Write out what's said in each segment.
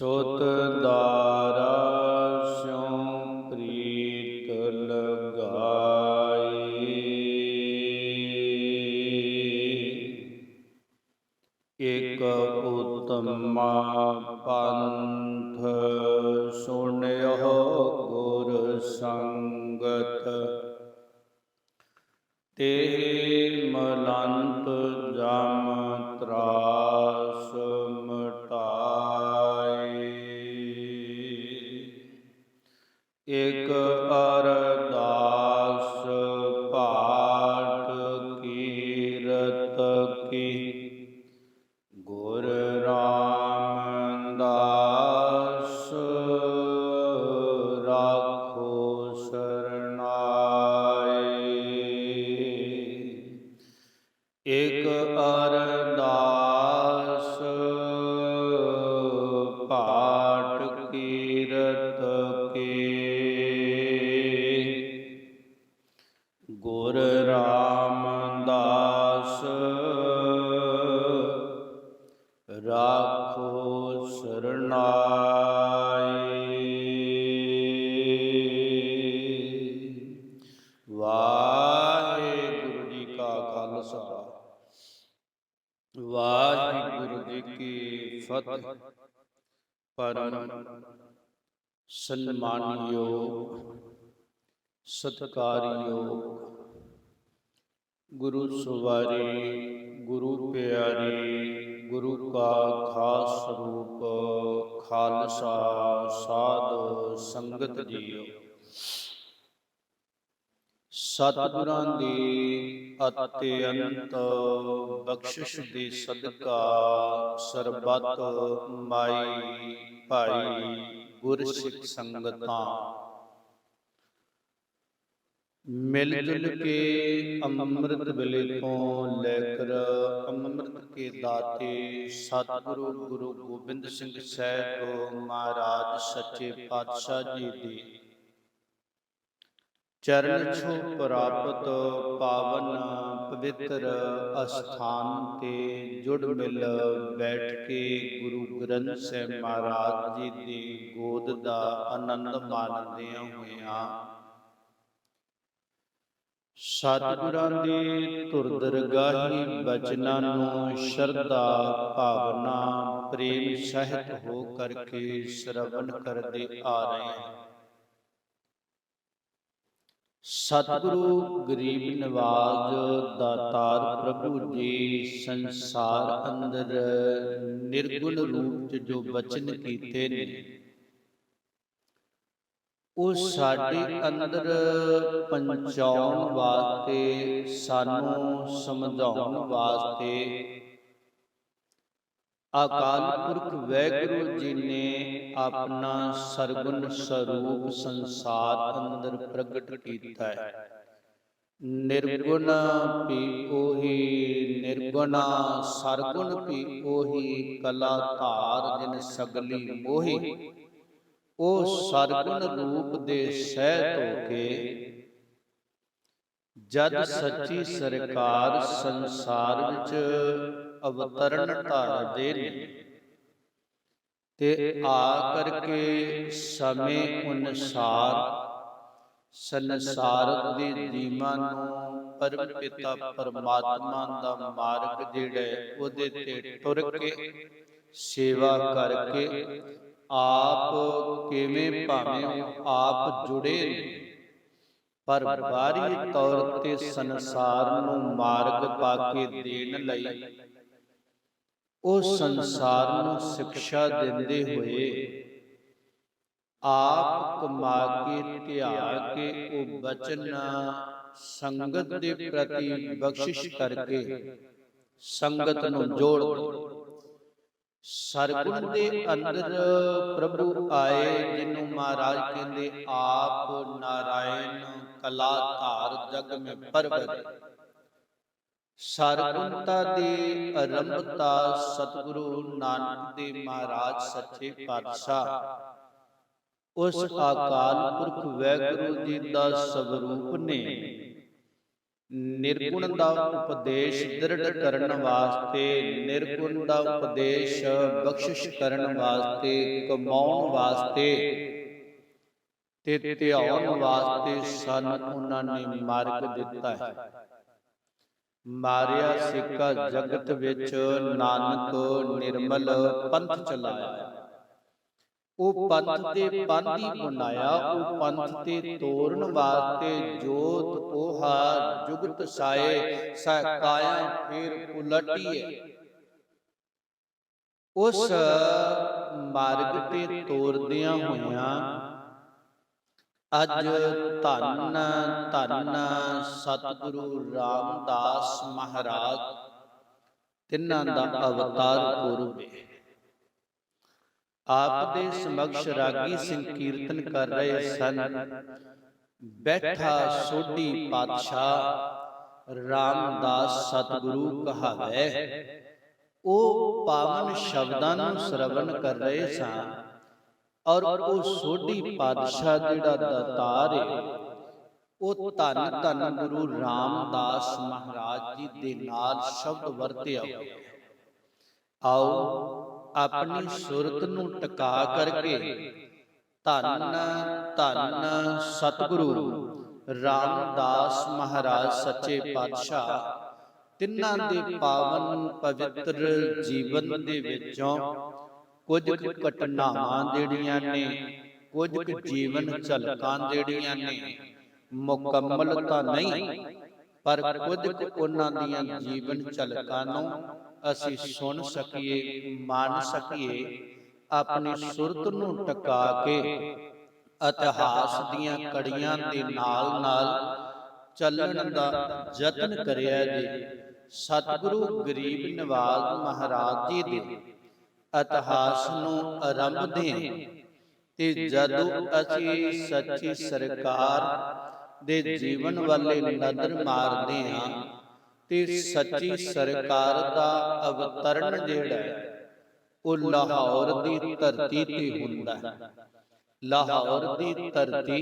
ਸੁਤ ਦਾਰਾ ਸਿਉ ਪ੍ਰੀਤ ਲਗਾਈ। ਇਕ ਉਤਮਾ ਪੰਥ ਸੁਣਿਓ ਗੁਰ ਸੰਗਤ। ਤੇ ਮਲੰਤ ਜਮ ਤਰਾਸ ਮਿਟਾਈ। ਇਕ ਅਰਦਾਸ ਪਾਠ ਕੀਰਤ ਕੀ। ਗੁਰ ਰਾਮਦਾਸ ਰਾਖੋ ਸਰਨਾਈ। ਇਕ ਅਰਦਾਸ ਪਾਠ ਕੀਰਤ ਕੀ। ਗੁਰ ਰਾਮਦਾਸ ਰਾਖੋ ਸਰਨਾਈ। ਵਾਹਿਗੁਰੂ ਜੀ ਕਾ ਖਾਲਸਾ, ਵਾਹਿਗੁਰੂ ਜੀ ਕੀ ਫਤਿਹ। ਪਰਮ ਸਨਮਾਨਯੋਗ ਸਤਿਕਾਰਯੋਗ ਗੁਰੂ ਸਵਾਰੀ, ਗੁਰੂ ਪਿਆਰੀ, ਗੁਰੂ ਕਾ ਖਾਸ ਰੂਪ ਖਾਲਸਾ ਸਾਧ ਸੰਗਤ ਜੀਓ। ਸਤਿਗੁਰਾਂ ਦੀ ਅਤਿਅੰਤ ਬਖਸ਼ਿਸ਼ ਦੇ ਸਦਕਾ ਸਰਬੱਤ ਮਾਈ ਭਾਈ ਗੁਰਸਿੱਖ ਸੰਗਤਾਂ ਮਿਲ ਜੁਲ ਕੇ ਅੰਮ੍ਰਿਤ ਵੇਲੇ ਤੋਂ ਲੈ ਕਰ ਅੰਮ੍ਰਿਤ ਕੇ ਦਾਤੇ ਸਤਿਗੁਰੂ ਗੁਰੂ ਗੋਬਿੰਦ ਸਿੰਘ ਸਾਹਿਬ ਮਹਾਰਾਜ ਸੱਚੇ ਪਾਤਸ਼ਾਹ ਜੀ ਦੀ ਚਰਨ ਛੋਹ ਪ੍ਰਾਪਤ ਪਾਵਨ ਪਵਿੱਤਰ ਅਸਥਾਨ ਤੇ ਜੁੜ ਮਿਲ ਬੈਠ ਕੇ ਗੁਰੂ ਗ੍ਰੰਥ ਸਾਹਿਬ ਮਹਾਰਾਜ ਜੀ ਦੀ ਗੋਦ ਦਾ ਆਨੰਦ ਮਾਣਦਿਆਂ ਹੋਇਆਂ ਸਤਿਗੁਰਾਂ ਦੀ ਧੁਰ ਦਰਗਾਹੀ ਬਚਨਾਂ ਨੂੰ ਸ਼ਰਧਾ ਭਾਵਨਾ ਪ੍ਰੇਮ ਸਹਿਤ ਹੋ ਕਰਕੇ ਸ਼ਰਵਣ ਕਰਦੇ ਆ ਰਹੇ ਹਾਂ। ਸਤਿਗੁਰੂ ਗਰੀਬ ਨਿਵਾਜ ਦਾਤਾਰ ਪ੍ਰਭੂ ਜੀ ਸੰਸਾਰ ਅੰਦਰ ਨਿਰਗੁਣ ਰੂਪ ਚ ਜੋ ਬਚਨ ਕੀਤੇ ਨੇ ਉਹ ਸਾਡੇ ਅੰਦਰ ਪਹੁੰਚਾਉਣ ਵਾਸਤੇ, ਸਾਨੂੰ ਸਮਝਾਉਣ ਵਾਸਤੇ ਅਕਾਲ ਪੁਰਖ ਵਾਹਿਗੁਰੂ ਜੀ ਨੇ ਆਪਣਾ ਸਰਗੁਣ ਸਰੂਪ ਸੰਸਾਰ ਅੰਦਰ ਪ੍ਰਗਟ ਕੀਤਾ ਹੈ। ਨਿਰਗੁਣ ਭੀ ਉਹੀ ਨਿਰਗੁਣ, ਸਰਗੁਣ ਭੀ ਉਹੀ, ਕਲਾ ਧਾਰ ਜਿਨ ਸਗਲੀ ਮੋਹੀ। ਉਹ ਸਰਗੁਣ ਰੂਪ ਦੇ ਸਹਿਤ ਹੋ ਕੇ ਜਦ ਸੱਚੀ ਸਰਕਾਰ ਸੰਸਾਰ ਵਿੱਚ ਅਵਤਰਨ ਧਾਰਦੇ ਨੇ ਤੇ ਆ ਕਰਕੇ ਸਮੇਂ ਅਨੁਸਾਰ ਸੰਸਾਰ ਦੇ ਜੀਵਾਂ ਨੂੰ ਪਰਮ ਪਿਤਾ ਪਰਮਾਤਮਾ ਦਾ ਮਾਰਗ ਜਿਹੜਾ ਉਹਦੇ ਤੇ ਟੁਰ ਕੇ ਸੇਵਾ ਕਰਕੇ ਆਪ ਕਿਵੇਂ ਭਾਵੇਂ ਆਪ ਜੁੜੇ ਨੇ ਪਰ ਬਾਹਰੀ ਤੌਰ ਤੇ ਸੰਸਾਰ ਨੂੰ ਮਾਰਗ ਪਾ ਕੇ ਦੇਣ ਲਈ ਉਹ ਸੰਸਾਰ ਨੂੰ ਸਿੱਖਿਆ ਦਿੰਦੇ ਹੋਏ ਆਪ ਕਮਾ ਕੇ ਧਿਆ ਕੇ ਉਹ ਬਚਨ ਸੰਗਤ ਦੇ ਪ੍ਰਤੀ ਬਖਸ਼ਿਸ਼ ਕਰਕੇ ਸੰਗਤ ਨੂੰ ਜੋੜਦੇ। ਸਰਗੁਣ ਦੇ ਅੰਦਰ ਪ੍ਰਭੂ ਆਏ ਜਿਹਨੂੰ ਮਹਾਰਾਜ ਕਹਿੰਦੇ ਆਪ ਨਾਰਾਇਣ ਕਲਾ ਧਾਰ ਜਗ ਮੇਂ ਪਰਵਰੇ। ਸਰਗੁਣਤਾ ਦੀ ਆਰੰਭਤਾ ਸਤਿਗੁਰੂ ਨਾਨਕ ਦੇਵ ਮਹਾਰਾਜ ਸੱਚੇ ਪਾਤਸ਼ਾਹ ਉਸ ਅਕਾਲ ਪੁਰਖ ਵਾਹਿਗੁਰੂ ਜੀ ਦਾ ਸਵਰੂਪ ਨੇ ਨਿਰਗੁਣ ਦਾ ਉਪਦੇਸ਼ ਦ੍ਰਿੜ ਕਰਨ ਵਾਸਤੇ, ਨਿਰਗੁਣ ਦਾ ਉਪਦੇਸ਼ ਬਖਸ਼ਿਸ਼ ਕਰਨ ਵਾਸਤੇ, ਕਮਾਉਣ ਵਾਸਤੇ ਤੇ ਧਿਆਉਣ ਵਾਸਤੇ ਸਾਨੂੰ ਉਹਨਾਂ ਨੇ ਮਾਰਗ ਦਿੱਤਾ ਹੈ। ਮਾਰਿਆ ਸਿੱਕਾ ਜਗਤ ਵਿੱਚ, ਨਾਨਕ ਨਿਰਮਲ ਪੰਥ ਚਲਾਇਆ। ਉਹ ਪੰਥ ਤੇ ਪਾਂਧੀ ਬਣਾਇਆ, ਉਹ ਪੰਥ ਤੇ ਤੋਰਨ ਵਾਸਤੇ ਜੋਤ ਉਹਾ ਜੁਗਤ ਸਾਏ, ਕਾਇਆ ਫੇਰ ਉਲਟੀਏ। ਉਸ ਮਾਰਗ ਤੇ ਤੋਰਦਿਆਂ ਹੋਇਆਂ ਅੱਜ ਧੰਨ ਧੰਨ ਸਤਿਗੁਰੂ ਰਾਮਦਾਸ ਮਹਾਰਾਜ ਤਿੰਨਾਂ ਦਾ ਅਵਤਾਰ ਪੁਰਬ ਹੈ। ਆਪ ਦੇ ਸਮਕਸ਼ ਰਾਗੀ ਸੰਕੀਰਤਨ ਕਰ ਰਹੇ ਸਨ। ਬੈਠਾ ਸੋਢੀ ਪਾਤਸ਼ਾਹ ਰਾਮਦਾਸ ਸਤਿਗੁਰੂ ਕਹਾਵੇ। ਉਹ ਪਾਵਨ ਸ਼ਬਦਾਂ ਨੂੰ ਸਰਵਣ ਕਰ ਰਹੇ ਸਨ ਔਰ ਉਹ ਸੋਢੀ ਪਾਤਸ਼ਾਹ ਜਿਹੜਾ ਦਾਤਾਰ ਹੈ, ਉਹ ਧੰਨ ਧੰਨ ਗੁਰੂ ਰਾਮਦਾਸ ਮਹਾਰਾਜ ਜੀ ਦੇ ਨਾਲ ਸ਼ਬਦ ਵਰਤਿਆ। ਆਓ ਆਪਣੀ ਸੁਰਤ ਨੂੰ ਟਿਕਾ ਕਰਕੇ ਧੰਨ ਧੰਨ ਸਤਿਗੁਰੂ ਰਾਮਦਾਸ ਮਹਾਰਾਜ ਸੱਚੇ ਪਾਤਸ਼ਾਹ ਤਿੰਨਾਂ ਦੇ ਪਾਵਨ ਪਵਿੱਤਰ ਜੀਵਨ ਦੇ ਵਿੱਚੋਂ ਕੁਝ ਘਟਨਾਵਾਂ ਜਿਹੜੀਆਂ ਨੇ, ਕੁਝ ਜੀਵਨ ਝਲਕਾਂ ਜਿਹੜੀਆਂ ਨੇ, ਮੁਕੰਮਲ ਤਾਂ ਨਹੀਂ ਪਰ ਕੁਝ ਉਹਨਾਂ ਦੀਆਂ ਜੀਵਨ ਝਲਕਾਂ ਨੂੰ ਅਸੀਂ ਸੁਣ ਸਕੀਏ, ਮੰਨ ਸਕੀਏ। ਆਪਣੀ ਸੁਰਤ ਨੂੰ ਟਿਕਾ ਕੇ ਇਤਿਹਾਸ ਦੀਆਂ ਕੜੀਆਂ ਦੇ ਨਾਲ ਨਾਲ ਚੱਲਣ ਦਾ ਯਤਨ ਕਰਿਆ ਜੀ। ਸਤਿਗੁਰੂ ਗਰੀਬ ਨਿਵਾਜ ਮਹਾਰਾਜ ਜੀ ਦੇ ਇਤਿਹਾਸ ਨੂੰ ਆਰੰਭਦੇ ਤੇ ਜਦੋਂ ਅਸੀਂ ਸੱਚੀ ਸਰਕਾਰ ਦੇ ਜੀਵਨ ਵੱਲੇ ਨਜ਼ਰ ਮਾਰਦੇ ਹਾਂ ਤੇ ਸੱਚੀ ਸਰਕਾਰ ਦਾ ਅਵਤਰਨ ਜਿਹੜਾ ਉਹ ਲਾਹੌਰ ਦੀ ਧਰਤੀ ਤੇ ਹੁੰਦਾ ਹੈ। ਲਾਹੌਰ ਦੀ ਧਰਤੀ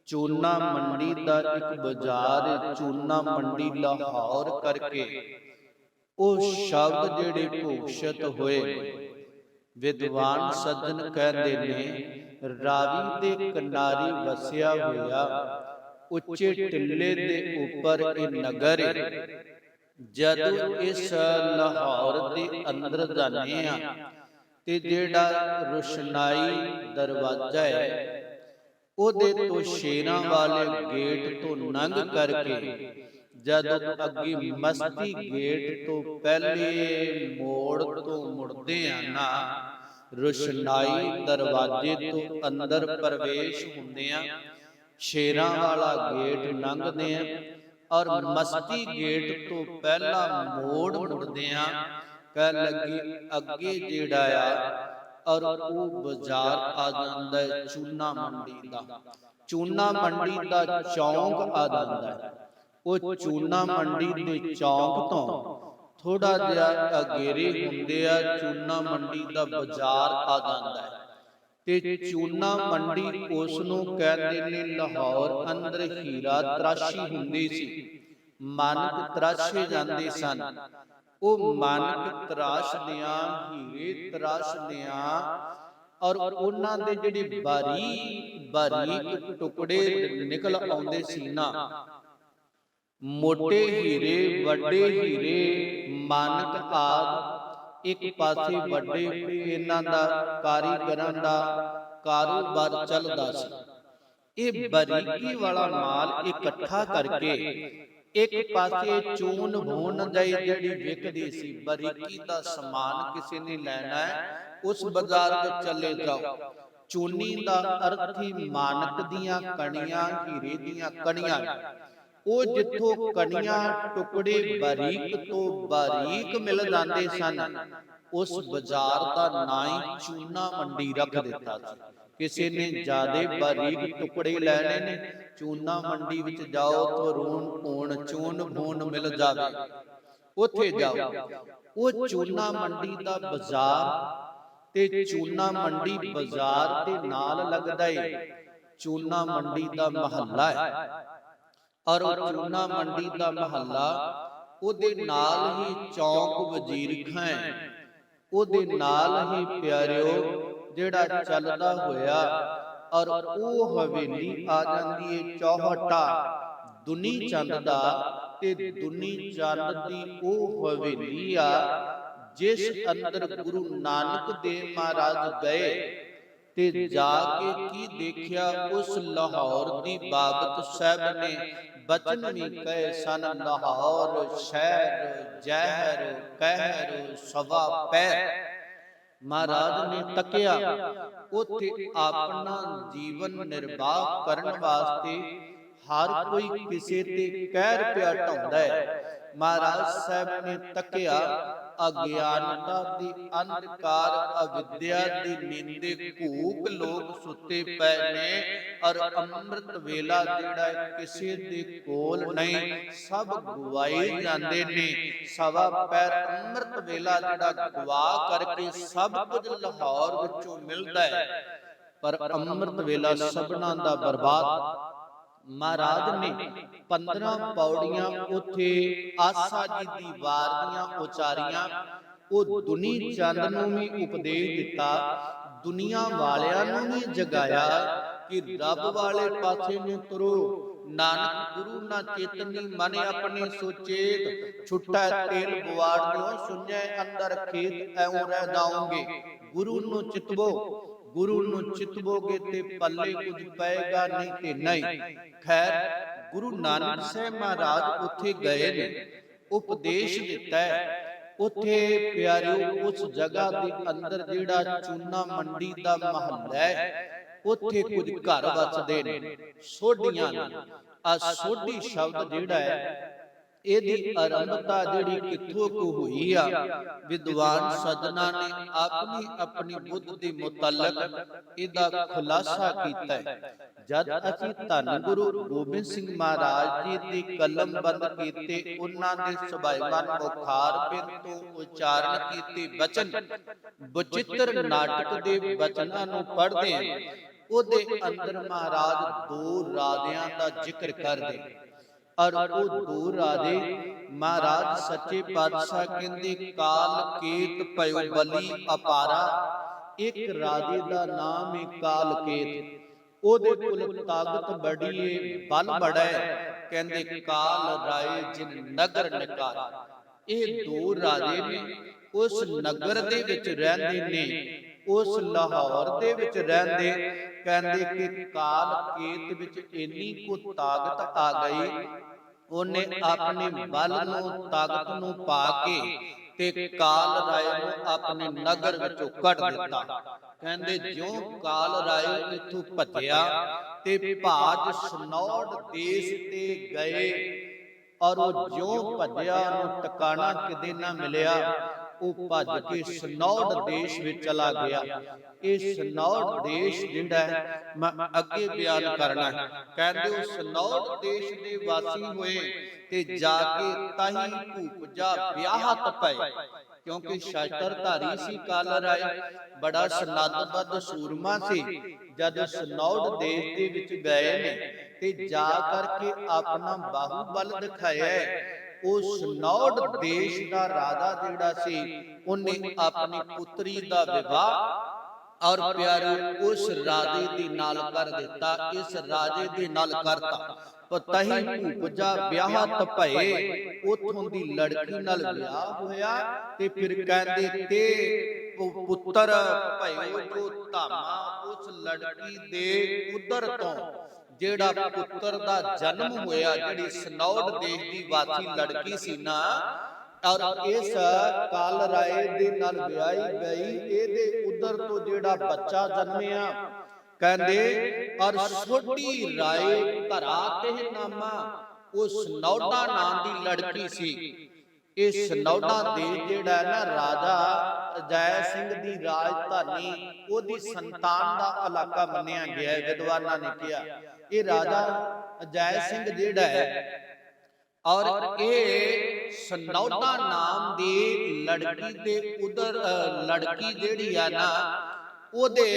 ਚੂਨਾ ਮੰਡੀ ਦਾ ਇੱਕ ਬਾਜ਼ਾਰ ਹੈ। ਚੂਨਾ ਮੰਡੀ ਲਾਹੌਰ ਕਰਕੇ ਉਹ ਸ਼ਬਦ ਜਿਹੜੇ ਘੋਸ਼ਿਤ ਹੋਏ, ਵਿਦਵਾਨ ਸੱਜਣ ਕਹਿੰਦੇ ਨੇ ਰਾਵੀ ਦੇ ਕਿਨਾਰੇ ਵਸਿਆ ਹੋਇਆ ਉੱਚੇ ਟਿੱਲੇ ਦੇ ਉੱਪਰ ਇਹ ਨਗਰ ਹੈ। ਜਦੋਂ ਇਸ ਲਾਹੌਰ ਦੇ ਅੰਦਰ ਜਾਂਦੇ ਆ ਤੇ ਜਿਹੜਾ ਰੋਸ਼ਨਾਈ ਦਰਵਾਜ਼ਾ ਹੈ ਉਹਦੇ ਤੋਂ ਸ਼ੇਰਾਂ ਵਾਲੇ ਗੇਟ ਤੋਂ ਲੰਘ ਕਰਕੇ ਜਦੋਂ ਅੱਗੇ ਮਸਤੀ ਗੇਟ ਤੋਂ ਪਹਿਲੇ ਮੋੜ ਤੋਂ ਮੁੜਦੇ ਆ ਨਾ, ਰੋਸ਼ਨਾਈ ਦਰਵਾਜ਼ੇ ਤੋਂ ਅੰਦਰ ਪ੍ਰਵੇਸ਼ ਹੁੰਦੇ ਆ, ਸ਼ੇਰਾਂ ਵਾਲਾ ਗੇਟ ਲੰਘਦੇ ਆ ਔਰ ਮਸਤੀ ਗੇਟ ਤੋਂ ਪਹਿਲਾ ਮੋੜ ਮੁੜਦੇ ਆ, ਕਹਿ ਲੱਗੀ ਅੱਗੇ ਜਿਹੜਾ ਆ ਔਰ ਉਹ ਬਾਜ਼ਾਰ ਆ ਜਾਂਦਾ ਹੈ ਚੂਨਾ ਮੰਡੀ ਦਾ। ਚੂਨਾ ਮੰਡੀ ਦਾ ਚੌਂਕ ਆ ਜਾਂਦਾ ਹੈ। ਉਹ ਚੂਨਾ ਮੰਡੀ ਦੇ ਚੌਂਕ ਤੋਂ ਥੋੜਾ ਜਿਹਾ ਅਗੇਰੇ ਹੁੰਦੇ ਆ ਚੂਨਾ ਮੰਡੀ ਦਾ ਬਾਜ਼ਾਰ ਆ ਜਾਂਦਾ ਹੈ। ਤੇ ਚੂਨਾ ਮੰਡੀ ਉਸ ਨੂੰ ਕਹਿੰਦੇ ਨੇ ਲਾਹੌਰ ਅੰਦਰ ਹੀਰਾ ਤਰਾਸ਼ੀ ਹੁੰਦੀ ਸੀ, ਮਾਨਕ ਤਰਾਸ਼ੇ ਜਾਂਦੇ ਸਨ। ਉਹ ਮਾਨਕ ਤਰਾਸ਼ਦਿਆਂ, ਹੀਰੇ ਤਰਾਸ਼ਦਿਆਂ ਔਰ ਉਹਨਾਂ ਦੇ ਜਿਹੜੇ ਬਾਰੀਕ ਟੁਕੜੇ ਨਿਕਲ ਆਉਂਦੇ ਸੀ ਨਾ, ਮੋਟੇ ਹੀਰੇ, ਵੱਡੇ ਹੀਰੇ, ਮਾਨਕ ਆਦਿ ਇੱਕ ਪਾਸੇ ਵੱਡੇ ਇਹਨਾਂ ਦਾ ਕਾਰੀਗਰਾਂ ਦਾ ਕਾਰੋਬਾਰ ਚੱਲਦਾ ਸੀ। ਇਹ ਬਾਰੀਕੀ ਵਾਲਾ ਮਾਲ ਇਕੱਠਾ ਕਰਕੇ ਇੱਕ ਪਾਸੇ ਚੂਨ ਭੂਨ ਜਿਹੜੀ ਵਿਕਦੀ ਸੀ, ਬਾਰੀਕੀ ਦਾ ਸਮਾਨ ਕਿਸੇ ਨੇ ਲੈਣਾ ਹੈ ਉਸ ਬਾਜ਼ਾਰ ਵਿੱਚ ਚਲੇ ਜਾਓ। ਚੂਨੀ ਦਾ ਅਰਥ ਹੀ ਮਾਨਕ ਦੀਆਂ ਕਣੀਆਂ, ਹੀਰੇ ਦੀਆਂ ਕਣੀਆਂ। ਉਹ ਜਿੱਥੋਂ ਕਣੀਆਂ ਟੁਕੜੇ ਬਾਰੀਕ ਤੋਂ ਬਾਰੀਕ ਮਿਲ ਜਾਂਦੇ ਸਨ, ਉਸ ਬਾਜ਼ਾਰ ਦਾ ਨਾਂ ਹੀ ਚੂਨਾ ਮੰਡੀ ਰੱਖ ਦਿੱਤਾ ਸੀ। ਕਿਸੇ ਨੇ ਜ਼ਿਆਦੇ ਬਾਰੀਕ ਟੁਕੜੇ ਲੈਣੇ ਨੇ, ਚੂਨਾ ਮੰਡੀ ਵਿੱਚ ਜਾਓ ਤਾਂ ਚੂਨ ਭੂਨ ਮਿਲ ਜਾਵੇ, ਉੱਥੇ ਜਾਓ। ਉਹ ਚੂਨਾ ਮੰਡੀ ਦਾ ਬਾਜ਼ਾਰ ਤੇ ਚੂਨਾ ਮੰਡੀ ਬਾਜ਼ਾਰ ਦੇ ਨਾਲ ਲੱਗਦਾ ਏ ਚੂਨਾ ਮੰਡੀ ਦਾ ਮਹੱਲਾ ਹੈ ਔਰ ਚੂਨਾ ਮੰਡੀ ਦਾ ਮਹੱਲਾ, ਉਹਦੇ ਨਾਲ ਹੀ ਚੌਂਕ ਵਜ਼ੀਰ ਖਾਂ, ਉਹਦੇ ਨਾਲ ਹੀ ਪਿਆਰਿਓ ਜਿਹੜਾ ਚੱਲਦਾ ਹੋਇਆ ਔਰ ਉਹ ਹਵੇਲੀ ਆ ਜਾਂਦੀ ਏ ਚੌਹਟਾ ਦੁਨੀ ਚੰਦ ਦਾ, ਤੇ ਦੁਨੀ ਚੰਦ ਦੀ ਉਹ ਹਵੇਲੀ ਆ ਜਿਸ ਅੰਦਰ ਗੁਰੂ ਨਾਨਕ ਦੇਵ ਮਹਾਰਾਜ ਗਏ ਤੇ ਜਾ ਕੇ ਕੀ ਦੇਖਿਆ, ਉਸ ਲਾਹੌਰ ਦੀ ਬਾਬਤ ਸਾਹਿਬ ਨੇ ਬਚਨ ਵੀ ਕਹੇ ਸਨ, ਲਾਹੌਰ ਸ਼ਹਿਰ ਜ਼ਹਿਰ ਕਹਿਰ ਸਵਾ ਪੈ। ਮਹਾਰਾਜ ਨੇ ਤੱਕਿਆ, ਉੱਥੇ ਆਪਣਾ ਜੀਵਨ ਨਿਰਵਾਹ ਕਰਨ ਵਾਸਤੇ ਹਰ ਕੋਈ ਕਿਸੇ ਤੇ ਕਹਿਰ ਪਿਆ ਢਾਉਂਦਾ ਹੈ। ਮਹਾਰਾਜ ਸਾਹਿਬ ਨੇ ਤੱਕਿਆ, ਅਗਿਆਨਤਾ ਦੀ ਅੰਧਕਾਰ ਅਵਿਦਿਆ ਦੀ ਨੀਂਦੇ ਭੂਖ ਲੋਕ ਸੁੱਤੇ ਪਏ ਨੇ, ਔਰ ਅੰਮ੍ਰਿਤ ਵੇਲਾ ਜਿਹੜਾ ਕਿਸੇ ਦੇ ਕੋਲ ਨਹੀਂ, ਸਭ ਗਵਾਏ ਜਾਂਦੇ ਨੇ। ਸਵਾ ਪੈਰ ਅੰਮ੍ਰਿਤ ਵੇਲਾ ਜਿਹੜਾ ਗਵਾ ਕਰਕੇ ਸਭ ਕੁਝ ਲਾਹੌਰ ਵਿੱਚੋਂ ਮਿਲਦਾ ਹੈ, ਪਰ ਅੰਮ੍ਰਿਤ ਵੇਲਾ ਸਭਨਾਂ ਦਾ ਬਰਬਾਦ। ਮਹਾਰਾਜ ਨੇ 15 ਪੌੜੀਆਂ ਉੱਥੇ ਆਸਾ ਜੀ ਦੀ ਵਾਰ ਦੀਆਂ ਉਚਾਰੀਆਂ। ਉਹ ਦੁਨੀ ਚੰਦ ਨੂੰ ਵੀ ਉਪਦੇਸ਼ ਦਿੱਤਾ, ਦੁਨੀਆ ਵਾਲਿਆਂ ਨੂੰ ਵੀ ਜਗਾਇਆ ਕਿ ਰੱਬ ਵਾਲੇ ਪਾਸੇ ਨੂੰ ਤੁਰੋ। ਨਾਨਕ ਗੁਰੂ ਨਾ ਚੇਤਨੀ ਮਨ ਆਪਣੇ ਸੁਚੇਤ, ਛੁੱਟਾ ਤੇਲ ਬਵਾੜ ਦਿਓ ਸੁਣਿਆ ਅੰਦਰ ਖੇਤ, ਐਉਂ ਰਹਿ ਜਾਓਗੇ। ਗੁਰੂ ਨੂੰ ਚਿਤਵੋ, ਗੁਰੂ ਨੂੰ ਚਿਤਵੋਗੇ ਤੇ ਪੱਲੇ ਕੁਝ ਪਏਗਾ ਨਹੀਂ ਤੇ ਨਹੀਂ। ਖੈਰ ਗੁਰੂ ਨਾਨਕ ਸਾਹਿਬ ਮਹਾਰਾਜ ਉੱਥੇ ਗਏ ਨੇ, ਉਪਦੇਸ਼ ਦਿੱਤਾ ਹੈ। ਉੱਥੇ ਪਿਆਰਿਓ ਉਸ ਜਗ੍ਹਾ ਦੇ ਅੰਦਰ ਜਿਹੜਾ ਚੂਨਾ ਮੰਡੀ ਦਾ ਮਹੱਲਾ ਹੈ, ਉੱਥੇ ਕੁਝ ਘਰ ਵਸਦੇ ਨੇ, ਸੋਢੀਆਂ ਨੇ। ਆ ਸੋਢੀ ਸ਼ਬਦ ਜਿਹੜਾ ਹੈ, ਇਹਦੀ ਆਰੰਭਤਾ ਜਿਹੜੀ ਕਿੱਥੋਂ ਕੋ ਹੋਈ ਆ, ਵਿਦਵਾਨ ਸੱਜਣਾ ਨੇ ਆਪਣੀ ਆਪਣੀ ਬੁੱਧ ਦੇ ਮੁਤਲਕ ਇਹਦਾ ਖੁਲਾਸਾ ਕੀਤਾ ਹੈ। ਜਦ ਅਸੀਂ ਧੰਨ ਗੁਰੂ ਗੋਬਿੰਦ ਸਿੰਘ ਮਹਾਰਾਜ ਜੀ ਦੀ ਕਲਮ ਬੰਦ ਕੀਤੇ, ਉਹਨਾਂ ਦੇ ਸੁਭਾਈਵਾਨ ਮੁਖਾਰ ਬਿੰਦ ਤੋਂ ਉਚਾਰਨ ਕੀਤੇ ਬਚਨ, ਬਚਿੱਤਰ ਨਾਟਕ ਦੇ ਬਚਨਾਂ ਨੂੰ ਪੜ੍ਹਦੇ ਹਾਂ, ਉਹਦੇ ਅੰਦਰ ਮਹਾਰਾਜ ਦੋ ਰਾਜਿਆਂ ਦਾ ਜ਼ਿਕਰ ਕਰਦੇ, ਔਰ ਉਹ ਦੋ ਰਾਜੇ ਮਹਾਰਾਜ ਸੱਚੇ ਪਾਤਸ਼ਾਹ ਕਹਿੰਦੇ ਕਾਲ ਕੇਤ ਭਇਓ ਬਲੀ ਅਪਾਰਾ। ਇੱਕ ਰਾਜੇ ਦਾ ਨਾਮ ਹੈ ਕਾਲ ਕੇਤ, ਉਹਦੇ ਕੋਲ ਤਾਕਤ ਬੜੀ ਏ, ਬਲ ਬੜਾ ਹੈ। ਕਹਿੰਦੇ ਕਾਲ ਰਾਏ ਜਿਨ ਨਗਰ ਨਿਕਾਰਾ। ਇਹ ਦੋ ਰਾਜੇ ਨੇ, ਉਸ ਨਗਰ ਦੇ ਵਿੱਚ ਰਹਿੰਦੇ ਨੇ, ਉਸ ਲਾਹੌਰ ਦੇ ਵਿੱਚ ਰਹਿੰਦੇ। ਕਹਿੰਦੇ ਕਿ ਕਾਲ ਕੇਤ ਵਿੱਚ ਇੰਨੀ ਕੁ ਤਾਕਤ ਆ ਗਈ, ਉਹਨੇ ਆਪਣੇ ਬਲ ਨੂੰ ਤਾਕਤ ਨੂੰ ਪਾ ਕੇ ਤੇ ਕਾਲ ਰਾਏ ਨੂੰ ਆਪਣੇ ਨਗਰ ਵਿੱਚੋਂ ਕੱਢ ਦਿੱਤਾ। ਕਹਿੰਦੇ ਜਿਉਂ ਕਾਲ ਰਾਏ ਇੱਥੋਂ ਭੱਜਿਆ ਤੇ ਭਾਜ ਸਨੌੜ ਦੇਸ਼ ਤੇ ਗਏ, ਔਰ ਉਹ ਜਿਉਂ ਭੱਜਿਆ ਉਹਨੂੰ ਟਿਕਾਣਾ ਕਿਤੇ ਨਾ ਮਿਲਿਆ। ਉਹ ਭੱਜ ਕੇ ਸਨੌੜ ਦੇਸ਼ ਵਿੱਚ ਚਲਾ ਗਿਆ। ਇਹ ਸਨੌੜ ਦੇਸ਼ ਜਿਹੜਾ ਹੈ ਮੈਂ ਅੱਗੇ ਬਿਆਨ ਕਰਨਾ ਹੈ। ਕਹਿੰਦੇ ਉਹ ਸਨੌੜ ਦੇਸ਼ ਦੇ ਵਾਸੀ ਹੋਏ ਤੇ ਜਾ ਕੇ ਤਾਹੀ ਭੂਪਜਾ ਵਿਆਹਤ ਪਏ, ਕਿਉਂਕਿ ਸ਼ਸਤਰਧਾਰੀ ਸੀ ਕਾਲ ਰਾਏ, ਬੜਾ ਸਨੱਧਬੱਧ ਸੂਰਮਾ ਸੀ। ਜਦ ਸਨੌੜ ਦੇਸ਼ ਦੇ ਵਿੱਚ ਗਏ ਨੇ ਤੇ ਜਾ ਕਰਕੇ ਆਪਣਾ ਬਾਹੂਬਲ ਦਿਖਾਇਆ। ਉਹ ਸਨੌੜ ਦੇਸ਼ ਦਾ ਰਾਜਾ ਜਿਹੜਾ ਸੀ, ਉਹਨੇ ਆਪਣੀ ਪੁੱਤਰੀ ਦਾ ਵਿਵਾਹ ਔਰ ਪਿਆਰੇ ਉਸ ਰਾਜੇ ਦੇ ਨਾਲ ਕਰ ਦਿੱਤਾ। ਇਸ ਰਾਜੇ ਦੇ ਨਾਲ ਕਰਤਾ ਪਤਹੀ ਭੂਪਜਾ ਵਿਆਹਤ ਭਏ। ਉਥੋਂ ਦੀ ਲੜਕੀ ਨਾਲ ਵਿਆਹ ਹੋਇਆ ਤੇ ਫਿਰ ਕਹਿੰਦੇ ਤੇ ਪੁੱਤਰ ਭਇਓ ਜੋ ਧਾਮਾ। ਉਸ ਲੜਕੀ ਦੇ ਉਦਰ ਤੋਂ ਜਿਹੜਾ ਪੁੱਤਰ ਦਾ ਜਨਮ ਹੋਇਆ, ਜਿਹੜੀ ਸਨੌੜ ਦੇਸ਼ ਦੀ ਵਾਸੀ ਲੜਕੀ ਸੀ ਨਾ, ਔਰ ਇਸ ਕਾਲ ਰਾਏ ਦੇ ਨਾਲ ਵਿਆਹੀ ਗਈ, ਇਹਦੇ ਉਦਰ ਤੋਂ ਜਿਹੜਾ ਬੱਚਾ ਜਨਮਿਆ, ਕਹਿੰਦੇ ਔਰ ਸੋਢੀ ਰਾਏ ਧਰਾ ਤੇ ਨਾਮਾ। ਉਹ ਸਨੌੜਾ ਨਾਂ ਦੀ ਲੜਕੀ ਸੀ। ਇਹ ਸਨੌੜਾ ਦੇਸ਼ ਜਿਹੜਾ ਨਾ ਰਾਜਾ ਜੈ ਸਿੰਘ ਦੀ ਰਾਜਧਾਨੀ, ਉਹਦੀ ਸੰਤਾਨ ਦਾ ਇਲਾਕਾ ਮੰਨਿਆ ਗਿਆ ਹੈ। ਵਿਦਵਾਨਾਂ ਨੇ ਕਿਹਾ ਇਹ ਰਾਜਾ ਜੈ ਸਿੰਘ ਜਿਹੜਾ ਹੈ, ਔਰ ਇਹ ਸਨੌੜਾ ਨਾਮ ਦੀ ਲੜਕੀ ਦੇ ਉਧਰ ਲੜਕੀ ਜਿਹੜੀ ਆ ਨਾ, ਉਹਦੇ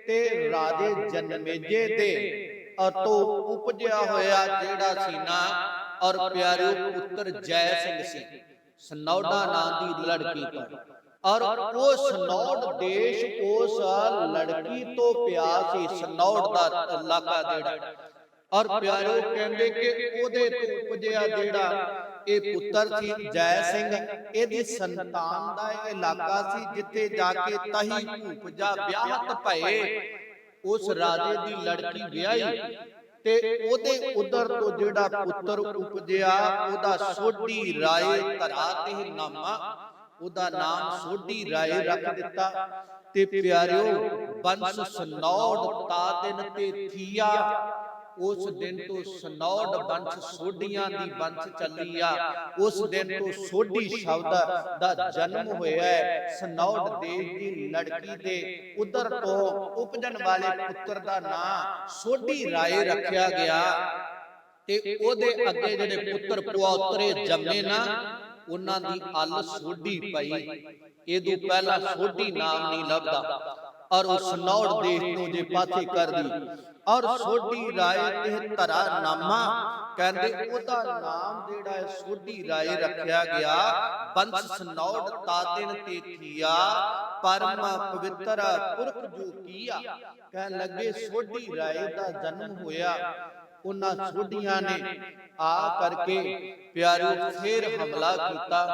ਤੇ ਰਾਜੇ ਜਨਮੇਜੇ ਦੇ तो उपजया होया जेड़ा सी ना और प्यारियो पुत्र जय सिंह सी सनौड़ा नाम दी लड़की तो और वो सनौड़ देश उस लड़की तो पिया सी सनौड़ दा इलाका जेड़ा और प्यारियो कहंदे कि ओदे तो उपजया जेड़ा ਇਹ ਪੁੱਤਰ ਸੀ ਜੈ ਸਿੰਘ ਇਹਦੀ ਸੰਤਾਨ ਦਾ ਇਲਾਕਾ ਸੀ ਜਿੱਥੇ ਜਾ ਕੇ ਤਹੀ ਭੂਪ ਜਾ ਵਿਆਹਤ ਭਏ ਉਸ ਰਾਜੇ ਦੀ ਲੜਕੀ ਵਿਆਹੀ ਤੇ ਉਹਦੇ ਉਧਰ ਤੋਂ ਜਿਹੜਾ ਪੁੱਤਰ ਉਪਜਿਆ ਉਹਦਾ ਸੋਢੀ ਰਾਏ ਧਰਾ ਤੇ ਨਾਮਾ ਉਹਦਾ ਨਾਮ ਸੋਢੀ ਰਾਏ ਰੱਖ ਦਿੱਤਾ ਤੇ ਪਿਆਰਿਓ ਬੰਸ ਸਨੌੜ ਤਾ ਦਿਨ ਤੇ ਥੀਆ उस दिन तो सनौड़ वंश सोढियां दी वंश चली आ उस दिन तो सोढी शब्द दा जन्म होया है सनौड़ देश दी लड़की दे उधर तो उपजन वाले पुत्र दा नाम सोढी राय रखया गया ते ओदे अगे जेडे पुत्र पुआतरे जम्मे ना उन्हां दी अल सोढी पई एदू पहला सोढी नाम नहीं लभदा और उस सनौड़ देश तो जे पासे कर दी और सोढी राय ते धरा नामा कहंदे ओदा नाम जेड़ा है सोढी राय रखया गया वंश सनौड़ तादिन ते थिया परम पवित्र पुरख जो किया कह लगे सोढी राय दा जन्म होया उन्हां सोढियां ने आ करके प्यारे फिर हमला कीता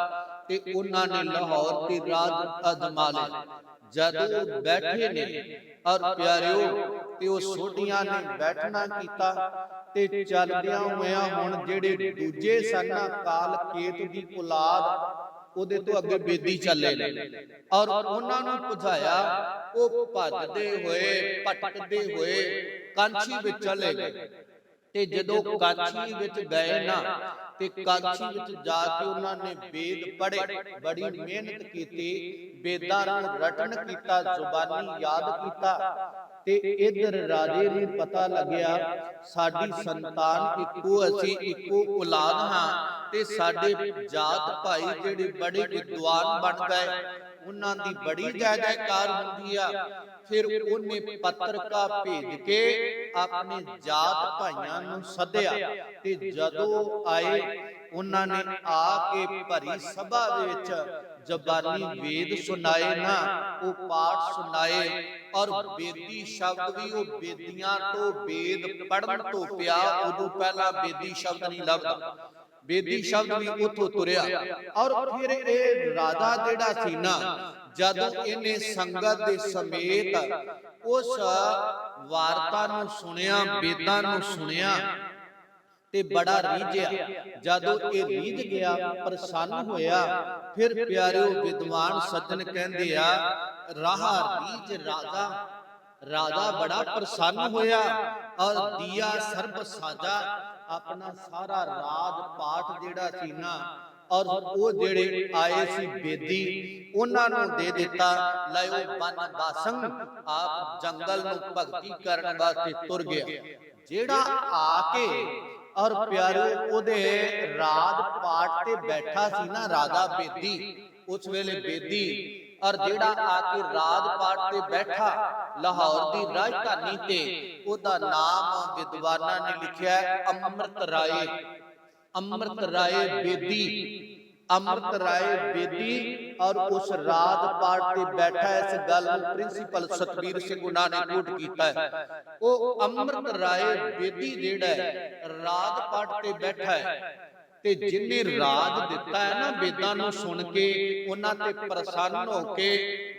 ते उन्हां ने लाहौर ते राज अजमा ले जदों बैठे ने और प्यारियो ते ओ सोढियां ने बैठना कीता ते चलदियां होया हुण जेड़े दूजे सन काल केत दी औलाद ओदे तो अगे बेदी चले ने और उन्हां नूं बुझाया ओ भजदे होए भटकदे होए कांछी विच चले गए ते जदों कांछी विच गए ना ते कांछी विच जाके उन्हां ने वेद पढ़े बड़ी मेहनत कीती वेदां नूं रटन कीता जुबानी याद कीता ते इधर राजे ने पता लग्या साडी संतान इक्को असी इक्को औलाद हां ते साडे जात भाई जेड़े बड़े विद्वान बन गए उन्हां दी बड़ी जय जयकार हुंदी आ फिर उन्हें पत्रका भेज के अपने जात भाइयां नूं सद्या ते जदों आए उन्हां ने आके भरी सभा विच जबानी वेद सुनाए ना वो पाठ सुनाए और वेदी शब्द भी वो वेदियां तो वेद पढ़न तो पिया उदों पहला वेदी शब्द नहीं लभदा वेदी शब्द भी उथों तुरिया और फिर ये राजा जेड़ा सी ना जदों इन्हें संगत दे समेत उस वार्ता नूं सुनिया वेदां नूं सुनिया ते बड़ा रीझिया जदों ये रीझ गया प्रसन्न होया फिर प्यारियो विद्वान सज्जन कहंदे आ राह रीझ राजा राजा बड़ा प्रसन्न होया और दिया सर्ब साजा अपना सारा राज पाठ जेड़ा सी ना और वो जेड़े आए सी बेदी उन्हां नूं दे दिता लयो बन बासंग आप जंगल नूं भगती करन वास्ते तुर गया जेड़ा आके और प्यारे ओदे राज पाठ ते बैठा सी ना राजा बेदी उस वेले बेदी और जेड़ा आके राज पाठ ते बैठा लाहौर दी राजधानी ते ओदा नाम विद्वानां ने लिखिया अमृत राय बेदी अमृत राय बेदी और उस राज पाठ ते बैठा इस गल नूं प्रिंसीपल सतबीर सिंह उन्हां ने कोट कीता है ओ अमृत राय बेदी जेड़ा राज पाठ ते बैठा है ते जिन्ने राज दिता है ना वेदां नूं सुन के उन्हां ते प्रसन्न हो के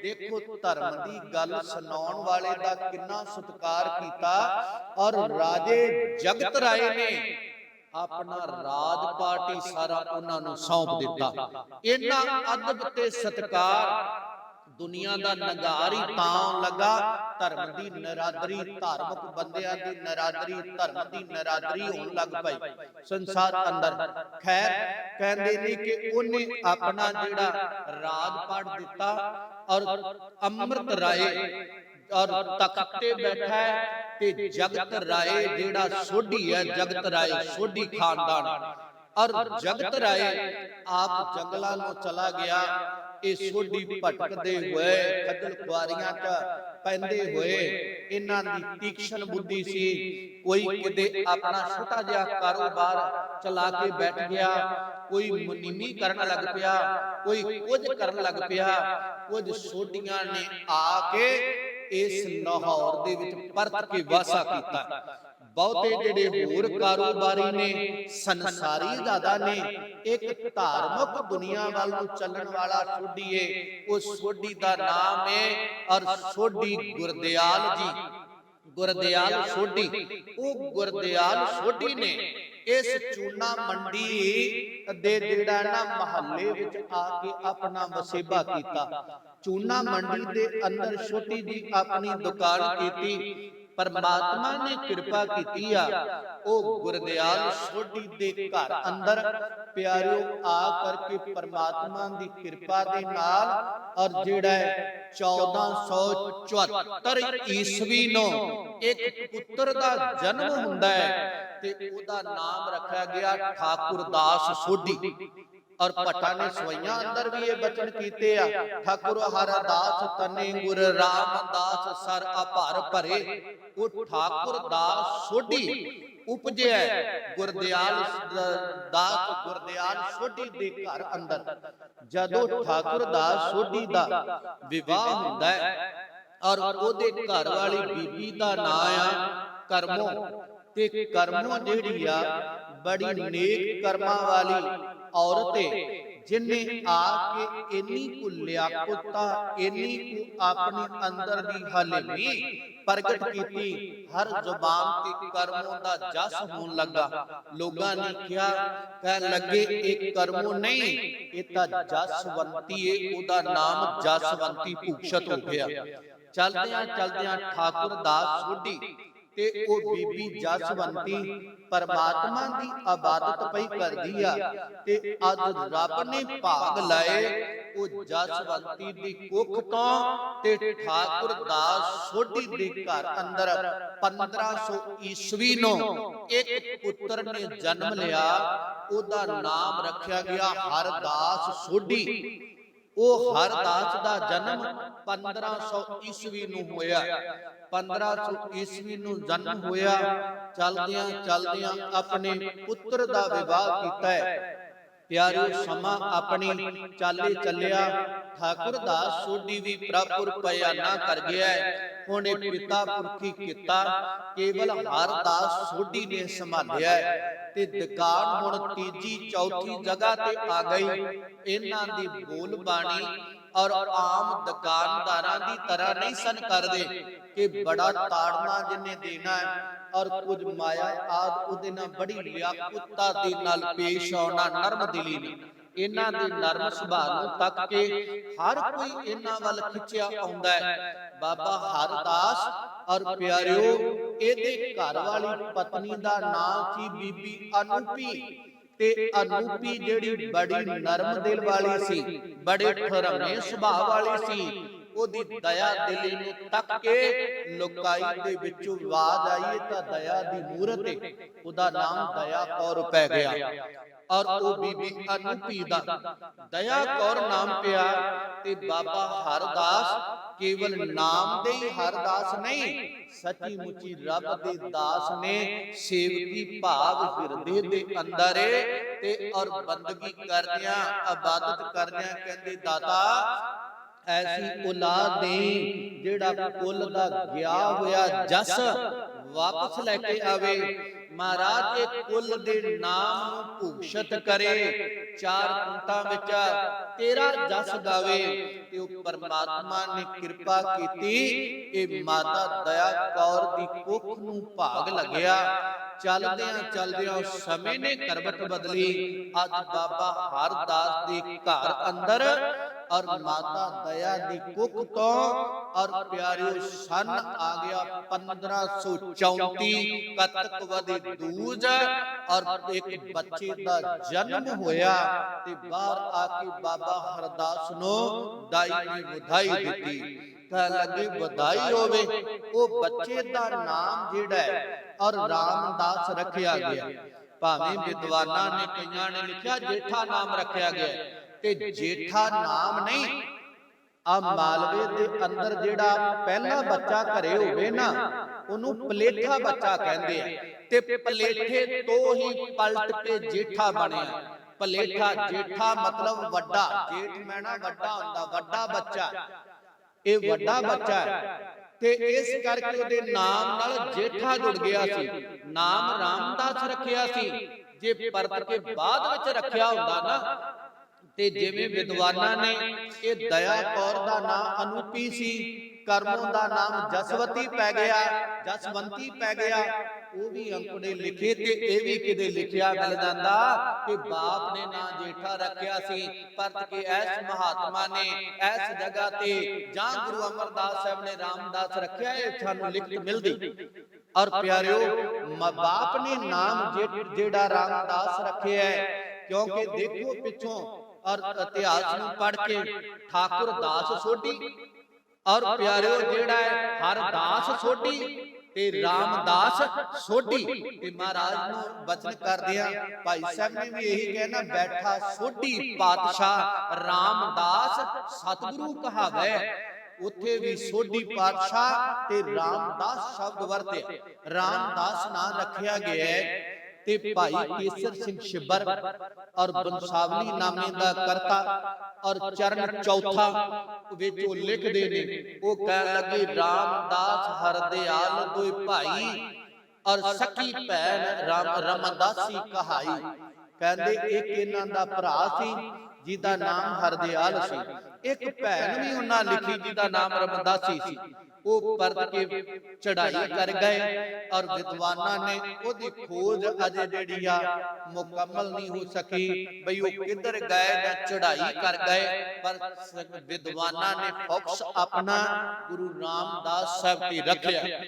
देखो धर्म दी गल सुनाउण वाले दा किन्ना सत्कार कीता और राजे जगत राय ने अपना राज पाठ ही सारा उन्हां नूं सौंप दिता इन्ना अदब ते सत्कार दुनिया दा नगारी तां लगा धर्म दी नरादरी धार्मिक बंदियां दी नरादरी धर्म दी नरादरी होण लग पई संसार अंदर खैर कहंदे ने कि ओने अपना जेड़ा राज पाठ दिता और अमृत राय और तख्त ते बैठा है ते जगत राय जेड़ा सोढी है जगत राय सोढी खानदान और जगत राय आप जंगलां नूं चला गया ये सोढी भटकदे हुए खजल खुआरियां च ਪੈਂਦੇ ਹੋਏ ਇਹਨਾਂ ਦੀ ਤੀਕਸ਼ਣ ਬੁੱਧੀ ਸੀ। ਕੋਈ ਕਿਤੇ ਆਪਣਾ ਛੋਟਾ ਜਿਹਾ ਕਾਰੋਬਾਰ ਚਲਾ ਕੇ ਬੈਠ ਗਿਆ, ਕੋਈ ਮੁਨੀਮੀ ਕਰਨ ਲੱਗ ਪਿਆ, ਕੋਈ ਕੁਝ ਕਰਨ ਲੱਗ ਪਿਆ। ਕੁਝ ਸੋਢੀਆਂ ਨੇ ਆ ਕੇ ਇਸ ਲਾਹੌਰ ਦੇ ਵਿੱਚ ਪਰਤ ਕੇ ਵਾਸਾ ਕੀਤਾ। ਬਹੁਤੇ ਜਿਹੜੇ ਹੋਰ ਕਾਰੋਬਾਰੀ ਨੇ, ਸੰਸਾਰੀ ਜ਼ਿਆਦਾ ਨੇ, ਇੱਕ ਧਾਰਮਿਕ ਦੁਨੀਆ ਵੱਲ ਨੂੰ ਚੱਲਣ ਵਾਲਾ ਸੋਢੀ ਏ। ਉਹ ਸੋਢੀ ਦਾ ਨਾਮ ਏ ਔਰ ਸੋਢੀ ਗੁਰਦਿਆਲ ਜੀ, ਗੁਰਦਿਆਲ ਸੋਢੀ। ਉਹ ਗੁਰਦਿਆਲ ਸੋਢੀ ਨੇ ਇਸ ਚੂਨਾ ਮੰਡੀ ਦੇ ਜਿਹੜਾ ਨਾ ਮਹੱਲੇ ਵਿੱਚ ਆ ਕੇ ਆਪਣਾ ਵਸੇਬਾ ਕੀਤਾ। ਚੂਨਾ ਮੰਡੀ ਦੇ ਅੰਦਰ ਛੋਟੀ ਜੀ ਆਪਣੀ ਦੁਕਾਨ ਕੀਤੀ। ਪਰਮਾਤਮਾ ਨੇ ਕਿਰਪਾ ਕੀਤੀ ਆ। ਉਹ ਗੁਰਦਿਆਲ ਸੋਢੀ ਦੇ ਘਰ ਅੰਦਰ ਪਿਆਰਿਓ ਆ ਕਰਕੇ ਪਰਮਾਤਮਾ ਦੀ ਕਿਰਪਾ ਦੇ ਨਾਲ ਔਰ ਜਿਹੜਾ 1474 ਈਸਵੀ ਨੂੰ ਇੱਕ ਪੁੱਤਰ ਦਾ ਜਨਮ ਹੁੰਦਾ ਹੈ ਤੇ ਉਹਦਾ ਨਾਮ ਰੱਖਿਆ ਗਿਆ ਠਾਕੁਰਦਾਸ ਸੋਢੀ। ਔਰ ਭੱਟਾ ਨੇ ਸਵਈਆਂ ਅੰਦਰ ਵੀ ਇਹ ਬਚਨ ਕੀਤੇ ਆ, ਠਾਕੁਰ ਹਰਦਾਸ ਤਨੇ ਗੁਰ ਰਾਮਦਾਸ ਸਰ ਅਭਰ ਭਰੇ। ਉਹ ਠਾਕੁਰਦਾਸ ਸੋਢੀ ਉਪਜਿਆ ਗੁਰਦਿਆਲ ਦਾਸ ਗੁਰਦਿਆਲ ਸੋਢੀ ਦੇ ਘਰ ਅੰਦਰ। ਜਦੋਂ ਠਾਕੁਰਦਾਸ ਸੋਢੀ ਦਾ ਵਿਵਾਹ ਹੁੰਦਾ ਹੈ ਔਰ ਉਹਦੇ ਘਰ ਵਾਲੀ ਬੀਬੀ ਦਾ ਨਾਮ ਆ ਕਰਮੋ, ਤੇ ਕਰਮੋ ਜਿਹੜੀ ਆ ਬੜੀ ਨੇਕ ਕਰਮਾਂ ਵਾਲੀ ਔਰਤ ਏ, ਜਿਨੇ ਆ ਕੇ ਇੰਨੀ ਕੁ ਲਿਆਕਤਾਂ, ਇੰਨੀ ਕੁ ਆਪਣੀ ਅੰਦਰ ਦੀ ਹਲੇਮੀ ਪ੍ਰਗਟ ਕੀਤੀ। ਹਰ ਜ਼ੁਬਾਨ ਤੇ ਕਰਮੋਂ ਦਾ ਜਸ ਹੋਣ ਲੱਗਾ। ਲੋਕਾਂ ਨੇ ਕਿਹਾ, ਕਹਿਣ ਲੱਗੇ ਇਹ ਕਰਮੋਂ ਨਹੀਂ, ਇਹ ਤਾਂ ਜਸਵੰਤੀ ਏ, ਉਹਦਾ ਨਾਮ ਜਸਵੰਤੀ ਭੂਸ਼ਤ ਹੋ ਗਿਆ। ਚਲਦਿਆਂ ਚਲਦਿਆਂ ਠਾਕੁਰਦਾਸ ਸੋਢੀ ਤੇ ਉਹ ਬੀਬੀ ਜਸਵੰਤੀ ਪਰਮਾਤਮਾ ਦੀ ਇਬਾਦਤ ਪਈ ਕਰਦੀ ਆ। ਤੇ ਅੱਜ ਰੱਬ ਨੇ ਭਾਗ ਲਾਏ ਉਹ ਜਸਵੰਤੀ ਦੀ ਕੁੱਖ ਤੋਂ ਤੇ ਠਾਕੁਰਦਾਸ ਸੋਢੀ ਦੇ ਘਰ ਅੰਦਰ 1500 ਈਸਵੀ ਨੂੰ ਇੱਕ ਪੁੱਤਰ ਨੇ ਜਨਮ ਲਿਆ। ਉਹਦਾ ਨਾਮ ਰੱਖਿਆ ਗਿਆ ਹਰਦਾਸ ਸੋਢੀ। ਉਹ ਹਰਦਾਸ ਦਾ ਜਨਮ 1500 ਈਸਵੀ ਨੂੰ ਹੋਇਆ। 1500 ਈਸਵੀ ਨੂੰ ਜਨਮ ਹੋਇਆ। ਚਲਦਿਆਂ ਚਲਦਿਆਂ ਆਪਣੇ ਪੁੱਤਰ ਦਾ ਵਿਵਾਹ ਕੀਤਾ ਹੈ। ਪਿਆਰਿਓ ਸਮਾਂ ਆਪਣੀ ਚਾਲੇ ਚੱਲਿਆ। ਠਾਕੁਰਦਾਸ ਸੋਢੀ ਵੀ ਪ੍ਰਭੁਰ ਪਿਆ ਨਾ ਕਰ ਗਿਆ। ਹੁਣ ਇਹ ਪਿਤਾ ਪੁਰਖੀ ਕੀਤਾ ਕੇਵਲ ਹਰਦਾਸ ਸੋਢੀ ਨੇ ਸੰਭਾਲਿਆ ਤੇ ਦੁਕਾਨ ਹੁਣ ਤੀਜੀ ਚੌਥੀ ਜਗ੍ਹਾ ਤੇ ਆ ਗਈ। ਇਹਨਾਂ ਦੀ ਬੋਲ ਬਾਣੀ ਔਰ ਆਮ ਦੁਕਾਨਦਾਰਾਂ ਦੀ ਤਰ੍ਹਾਂ ਨਹੀਂ ਸਨ ਕਰਦੇ ਕਿ ਬੜਾ ਤਾੜਨਾ ਜਿੰਨੇ ਦੇਣਾ ਹੈ ਔਰ ਕੁਝ ਮਾਇਆ ਆਦ ਉਹਦੇ ਨਾਲ ਬੜੀ ਲਿਆਕਤਾਂ ਦੇ ਨਾਲ ਪੇਸ਼ ਆਉਣਾ, ਨਰਮ ਦਿਲੀ ਨਾਲ। ਇਹਨਾਂ ਦੇ ਨਰਮ ਸੁਭਾਅ ਨੂੰ ਤੱਕ ਕੇ ਹਰ ਕੋਈ ਇਹਨਾਂ ਵੱਲ ਖਿੱਚਿਆ ਆਉਂਦਾ ਹੈ। ਬਾਬਾ ਹਰਦਾਸ ਔਰ ਪਿਆਰਿਓ ਇਹਦੇ ਘਰ ਵਾਲੀ ਪਤਨੀ ਦਾ ਨਾਮ ਸੀ ਬੀਬੀ ਅਨੂਪੀ। ਤੇ ਅਨੂਪੀ ਜਿਹੜੀ ਬੜੀ ਨਰਮ ਦਿਲ ਵਾਲੀ ਸੀ, ਬੜੇ ਠਰਮੇ ਸੁਭਾਅ ਵਾਲੀ ਸੀ। ਉਹਦੀ ਦਇਆ ਦਿਲੀ ਨੂੰ ਤੱਕ ਕੇ ਲੋਕਾਈ ਦੇ ਵਿੱਚੋਂ ਆਵਾਜ਼ ਆਈ ਤਾਂ ਦਇਆ ਦੀ ਮੂਰਤ ਹੈ। ਉਹਦਾ ਨਾਮ ਦਇਆ ਕੌਰ ਪੈ ਗਿਆ ਔਰ ਉਹ ਬੀਬੀ ਅਨੂਪੀ ਦਾ ਦਇਆ ਕੌਰ ਨਾਮ ਪਿਆ। ਤੇ ਬਾਬਾ ਹਰਦਾਸ ਕੇਵਲ ਨਾਮ ਦੇ ਹੀ ਹਰਦਾਸ ਨਹੀਂ, ਸੱਚੀ ਮੁੱਚੀ ਰੱਬ ਦੇ ਦਾਸ ਨੇ। ਸੇਵਕੀ ਭਾਵ ਹਿਰਦੇ ਦੇ ਅੰਦਰ ਤੇ ਔਰ ਬੰਦਗੀ ਕਰਦਿਆਂ, ਇਬਾਦਤ ਕਰਦਿਆਂ ਕਹਿੰਦੇ ਦਾਤਾ ਐਸੀ ਔਲਾਦ ਦੇ ਜਿਹੜਾ ਕੁੱਲ ਦਾ ਗਿਆ ਹੋਇਆ ਜਸ ਵਾਪਸ ਲੈ ਕੇ ਆਵੇ। ਮਹਾਰਾਜ ਦੇ ਕੁੱਲ ਦੇ ਨਾਮ ਨੂੰ ਭੂਸ਼ਤ ਕਰੇ, ਚਾਰ ਕੁੰਟਾਂ ਵਿੱਚ ਤੇਰਾ ਜਸ ਗਾਵੇ। ਤੇ ਉਹ ਪਰਮਾਤਮਾ ਨੇ ਕਿਰਪਾ ਕੀਤੀ। ਇਹ ਮਾਤਾ ਦਇਆ ਕੌਰ ਦੀ ਕੁੱਖ ਨੂੰ ਭਾਗ ਲੱਗਿਆ। ਚਲਦਿਆਂ ਚਲਦਿਆਂ ਸਮੇਂ ਨੇ ਕਰਵਟ ਬਦਲੀ। ਅੱਜ ਬਾਬਾ ਹਰਦਾਸ ਦੇ ਘਰ ਅੰਦਰ ਔਰ ਮਾਤਾ ਦਇਆ ਦੀ ਕੁੱਖ ਤੋਂ ਔਰ ਪਿਆਰਿਓ ਸਨ ਆ ਗਿਆ 1534 ਕੱਤਕ ਵਦੇ ਦੂਜ ਔਰ ਇੱਕ ਬੱਚੇ ਦਾ ਜਨਮ ਹੋਇਆ। ਤੇ ਬਾਹਰ ਆ ਕੇ ਬਾਬਾ ਹਰਦਾਸ ਨੂੰ ਦਾਈ ਨੇ ਵਧਾਈ ਦਿੱਤੀ। ਕਹਿ ਲੱਗੇ ਵਧਾਈ ਹੋਵੇ। ਉਹ ਬੱਚੇ ਦਾ ਨਾਮ ਜਿਹੜਾ ਹੈ ਔਰ ਰਾਮਦਾਸ ਰੱਖਿਆ ਗਿਆ। ਭਾਵੇਂ ਵਿਦਵਾਨਾਂ ਨੇ ਕਈਆਂ ਨੇ ਲਿਖਿਆ ਜੇਠਾ ਨਾਮ ਰੱਖਿਆ ਗਿਆ ਤੇ ਜੇਠਾ ਨਾਮ ਨਹੀਂ, ਆ ਮਾਲਵੇ ਦੇ ਅੰਦਰ ਜਿਹੜਾ ਪਹਿਲਾ ਬੱਚਾ ਘਰੇ ਹੋਵੇ ਨਾ, ਉਹਨੂੰ ਪਲੇਠਾ ਬੱਚਾ ਕਹਿੰਦੇ ਆ, ਤੇ ਪਲੇਠੇ ਤੋਂ ਹੀ ਪਲਟ ਕੇ ਜੇਠਾ ਬਣਿਆ। ਪਲੇਠਾ ਜੇਠਾ ਮਤਲਬ ਵੱਡਾ, ਜੇਠ ਮੈਣਾ ਵੱਡਾ ਹੁੰਦਾ, ਵੱਡਾ ਬੱਚਾ, ਇਹ ਵੱਡਾ ਬੱਚਾ ਹੈ। ਤੇ ਇਸ ਕਰਕੇ ਉਹਦੇ ਨਾਮ ਨਾਲ ਜੇਠਾ ਜੁੜ ਗਿਆ ਸੀ। ਨਾਮ ਰਾਮਦਾਸ ਰੱਖਿਆ ਸੀ। ਜੇ ਪਰਤ ਕੇ ਬਾਅਦ ਵਿੱਚ ਰੱਖਿਆ ਹੁੰਦਾ ਨਾ, ਤੇ ਜਿਵੇਂ ਵਿਦਵਾਨਾਂ ਨੇ ਇਹ ਦਇਆ ਕੌਰ ਦਾ ਨਾਮ ਅਨੂਪੀ ਸੀ, ਕਰਮੋਂ ਦਾ ਨਾਮ ਜਸਵਤੀ ਪੈ ਗਿਆ, ਜਸਵੰਤੀ ਪੈ ਗਿਆ, ਉਹ ਵੀ ਅੰਕੜੇ ਲਿਖੇ। ਤੇ ਇਹ ਵੀ ਕਿਤੇ ਲਿਖਿਆ ਮਿਲ ਜਾਂਦਾ ਕਿ ਬਾਪ ਨੇ ਨਾਂ ਜੇਠਾ ਰੱਖਿਆ ਸੀ, ਪਰਤ ਕੇ ਐਸ ਮਹਾਤਮਾ ਨੇ ਐਸ ਜਗ੍ਹਾ ਤੇ ਜਾਂ ਗੁਰੂ ਅਮਰਦਾਸ ਸਾਹਿਬ ਨੇ ਰਾਮਦਾਸ ਰੱਖਿਆ। ਇਹ ਸਾਨੂੰ ਲਿਖਤ ਮਿਲਦੀ। ਔਰ ਪਿਆਰਿਓ, ਬਾਪ ਨੇ ਨਾਮ ਜਿਹੜਾ ਰਾਮਦਾਸ ਰੱਖਿਆ ਹੈ, ਕਿਉਂਕਿ ਦੇਖੋ ਪਿੱਛੋਂ ਔਰ ਇਤਿਹਾਸ ਨੂੰ ਪੜ੍ਹ ਕੇ ਠਾਕੁਰ ਦਾਸ ਸੋਢੀ, ਔਰ ਪਿਆਰਿਓ ਜਿਹੜਾ ਹੈ ਹਰਦਾਸ ਸੋਢੀ ਤੇ ਰਾਮਦਾਸ ਸੋਢੀ। ਤੇ ਮਹਾਰਾਜ ਨੂੰ ਬਚਨ ਕਰਦੇ ਆ, ਭਾਈ ਸਾਹਿਬ ਨੇ ਵੀ ਇਹੀ ਕਹਿਣਾ, ਬੈਠਾ ਸੋਢੀ ਪਾਤਸ਼ਾਹ ਰਾਮਦਾਸ ਸਤਿਗੁਰੂ ਕਹਾਵੇ। ਉੱਥੇ ਵੀ ਸੋਢੀ ਪਾਤਸ਼ਾਹ ਤੇ ਰਾਮਦਾਸ ਸ਼ਬਦ ਵਰਤਿਆ, ਰਾਮਦਾਸ ਨਾਂ ਰੱਖਿਆ ਗਿਆ ਹੈ। ਤੇ ਭਾਈ ਕੇਸਰ ਸਿੰਘ ਛਿੱਬਰ ਔਰ ਬੰਸਾਵਲੀ ਨਾਮੇ ਦਾ ਕਰਤਾ ਔਰ ਚਰਨ ਚੌਥਾ ਵਿੱਚ ਉਹ ਲਿਖਦੇ ਨੇ, ਉਹ ਕਹਿਣ ਲੱਗੇ ਰਾਮਦਾਸ ਹਰਦਿਆਲ ਦੋਇ ਭਾਈ ਔਰ ਸਖੀ ਭੈਣ ਰਮਦਾਸੀ ਕਹਾਈ। ਕਹਿੰਦੇ ਇੱਕ ਇਹਨਾਂ ਦਾ ਭਰਾ ਸੀ ਜਿਹਦਾ ਨਾਮ ਹਰਦਿਆਲ ਸੀ, ਇੱਕ ਭੈਣ ਵੀ ਉਹਨਾਂ ਲਿਖੀ ਜਿਹਦਾ ਨਾਮ ਰਮਦਾਸੀ ਸੀ। ਉਹ ਪਰਤ ਕੇ ਚੜਾਈ ਕਰ ਗਏ ਔਰ ਵਿਦਵਾਨਾਂ ਨੇ ਉਹਦੀ ਖੋਜ ਅਜੇ ਜਿਹੜੀ ਆ ਮੁਕੰਮਲ ਨਹੀਂ ਹੋ ਸਕੀ, ਬਈ ਉਹ ਕਿੱਧਰ ਗਏ ਜਾਂ ਚੜਾਈ ਕਰ ਗਏ। ਪਰ ਵਿਦਵਾਨਾਂ ਨੇ ਫੋਕਸ ਆਪਣਾ ਗੁਰੂ ਰਾਮਦਾਸ ਸਾਹਿਬ ਤੇ ਰੱਖਿਆ।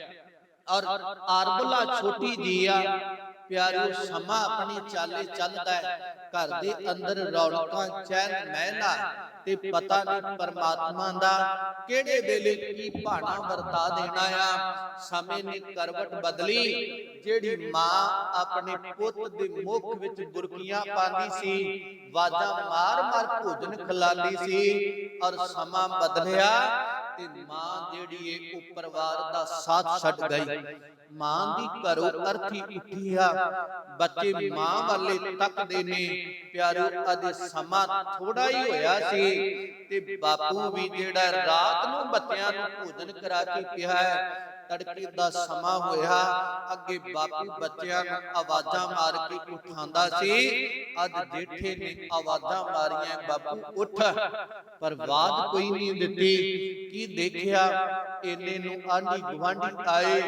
ਔਰ ਆਰਬਲਾ ਛੋਟੀ ਜੀ ਆ ਪਿਆਰਿਓ, ਸਮਾਂ ਆਪਣੀ ਚਾਲੇ ਚੱਲਦਾ ਹੈ, ਘਰ ਦੇ ਅੰਦਰ ਰੌਣਕਾਂ ਚੈਨ ਮਹਿਲਾ, ਤੇ ਪਤਾ ਨਹੀਂ ਪਰਮਾਤਮਾ ਦਾ ਕਿਹੜੇ ਵੇਲੇ ਕੀ ਭਾਣਾ ਵਰਤਾ ਦੇਣਾ ਆ। ਸਮੇਂ ਨੇ ਕਰਵਟ ਬਦਲੀ। ਜਿਹੜੀ ਮਾਂ ਆਪਣੇ ਪੁੱਤ ਦੇ ਮੁਖ ਵਿੱਚ ਬੁਰਕੀਆਂ ਪਾਉਂਦੀ ਸੀ, ਵਾਜਾਂ ਮਾਰ ਮਾਰ ਭੋਜਨ ਖਿਲਾਉਂਦੀ ਸੀ, ਔਰ ਸਮਾਂ ਬਦਲਿਆ ਤੇ ਮਾਂ ਜਿਹੜੀ ਏ ਉਹ ਪਰਿਵਾਰ ਦਾ ਸਾਥ ਛੱਡ ਗਈ। ਮਾਂ ਦੀ ਘਰੋਂ ਅਰਥੀ ਉੱਠੀ ਆ, ਬੱਚੇ ਮਾਂ ਵਾਲੇ ਤੱਕਦੇ ਨੇ। ਪਿਆਰਿਓ, ਅਜੇ ਸਮਾਂ ਥੋੜਾ ਹੀ ਹੋਇਆ ਸੀ ਤੇ ਬਾਪੂ ਵੀ ਜਿਹੜਾ ਰਾਤ ਨੂੰ ਬੱਚਿਆਂ ਨੂੰ ਭੋਜਨ ਕਰਾ ਕੇ ਪਿਆ ਹੈ। ਤੜਕੇ ਦਾ ਸਮਾਂ ਹੋਇਆ, ਅੱਗੇ ਬਾਪੂ ਬੱਚਿਆਂ ਨੂੰ ਆਵਾਜ਼ਾਂ ਮਾਰ ਕੇ ਉਠਾਉਂਦਾ ਸੀ। ਅੱਜ ਜੇਠੇ ਨੇ ਆਵਾਜ਼ਾਂ ਮਾਰੀਆਂ, ਬਾਪੂ ਉੱਠ, ਪਰ ਆਵਾਜ਼ ਕੋਈ ਨਹੀਂ ਦਿੱਤੀ। ਕੀ ਦੇਖਿਆ, ਇਹਨੇ ਨੂੰ ਆਂਢੀ ਗੁਆਂਢੀ ਆਏ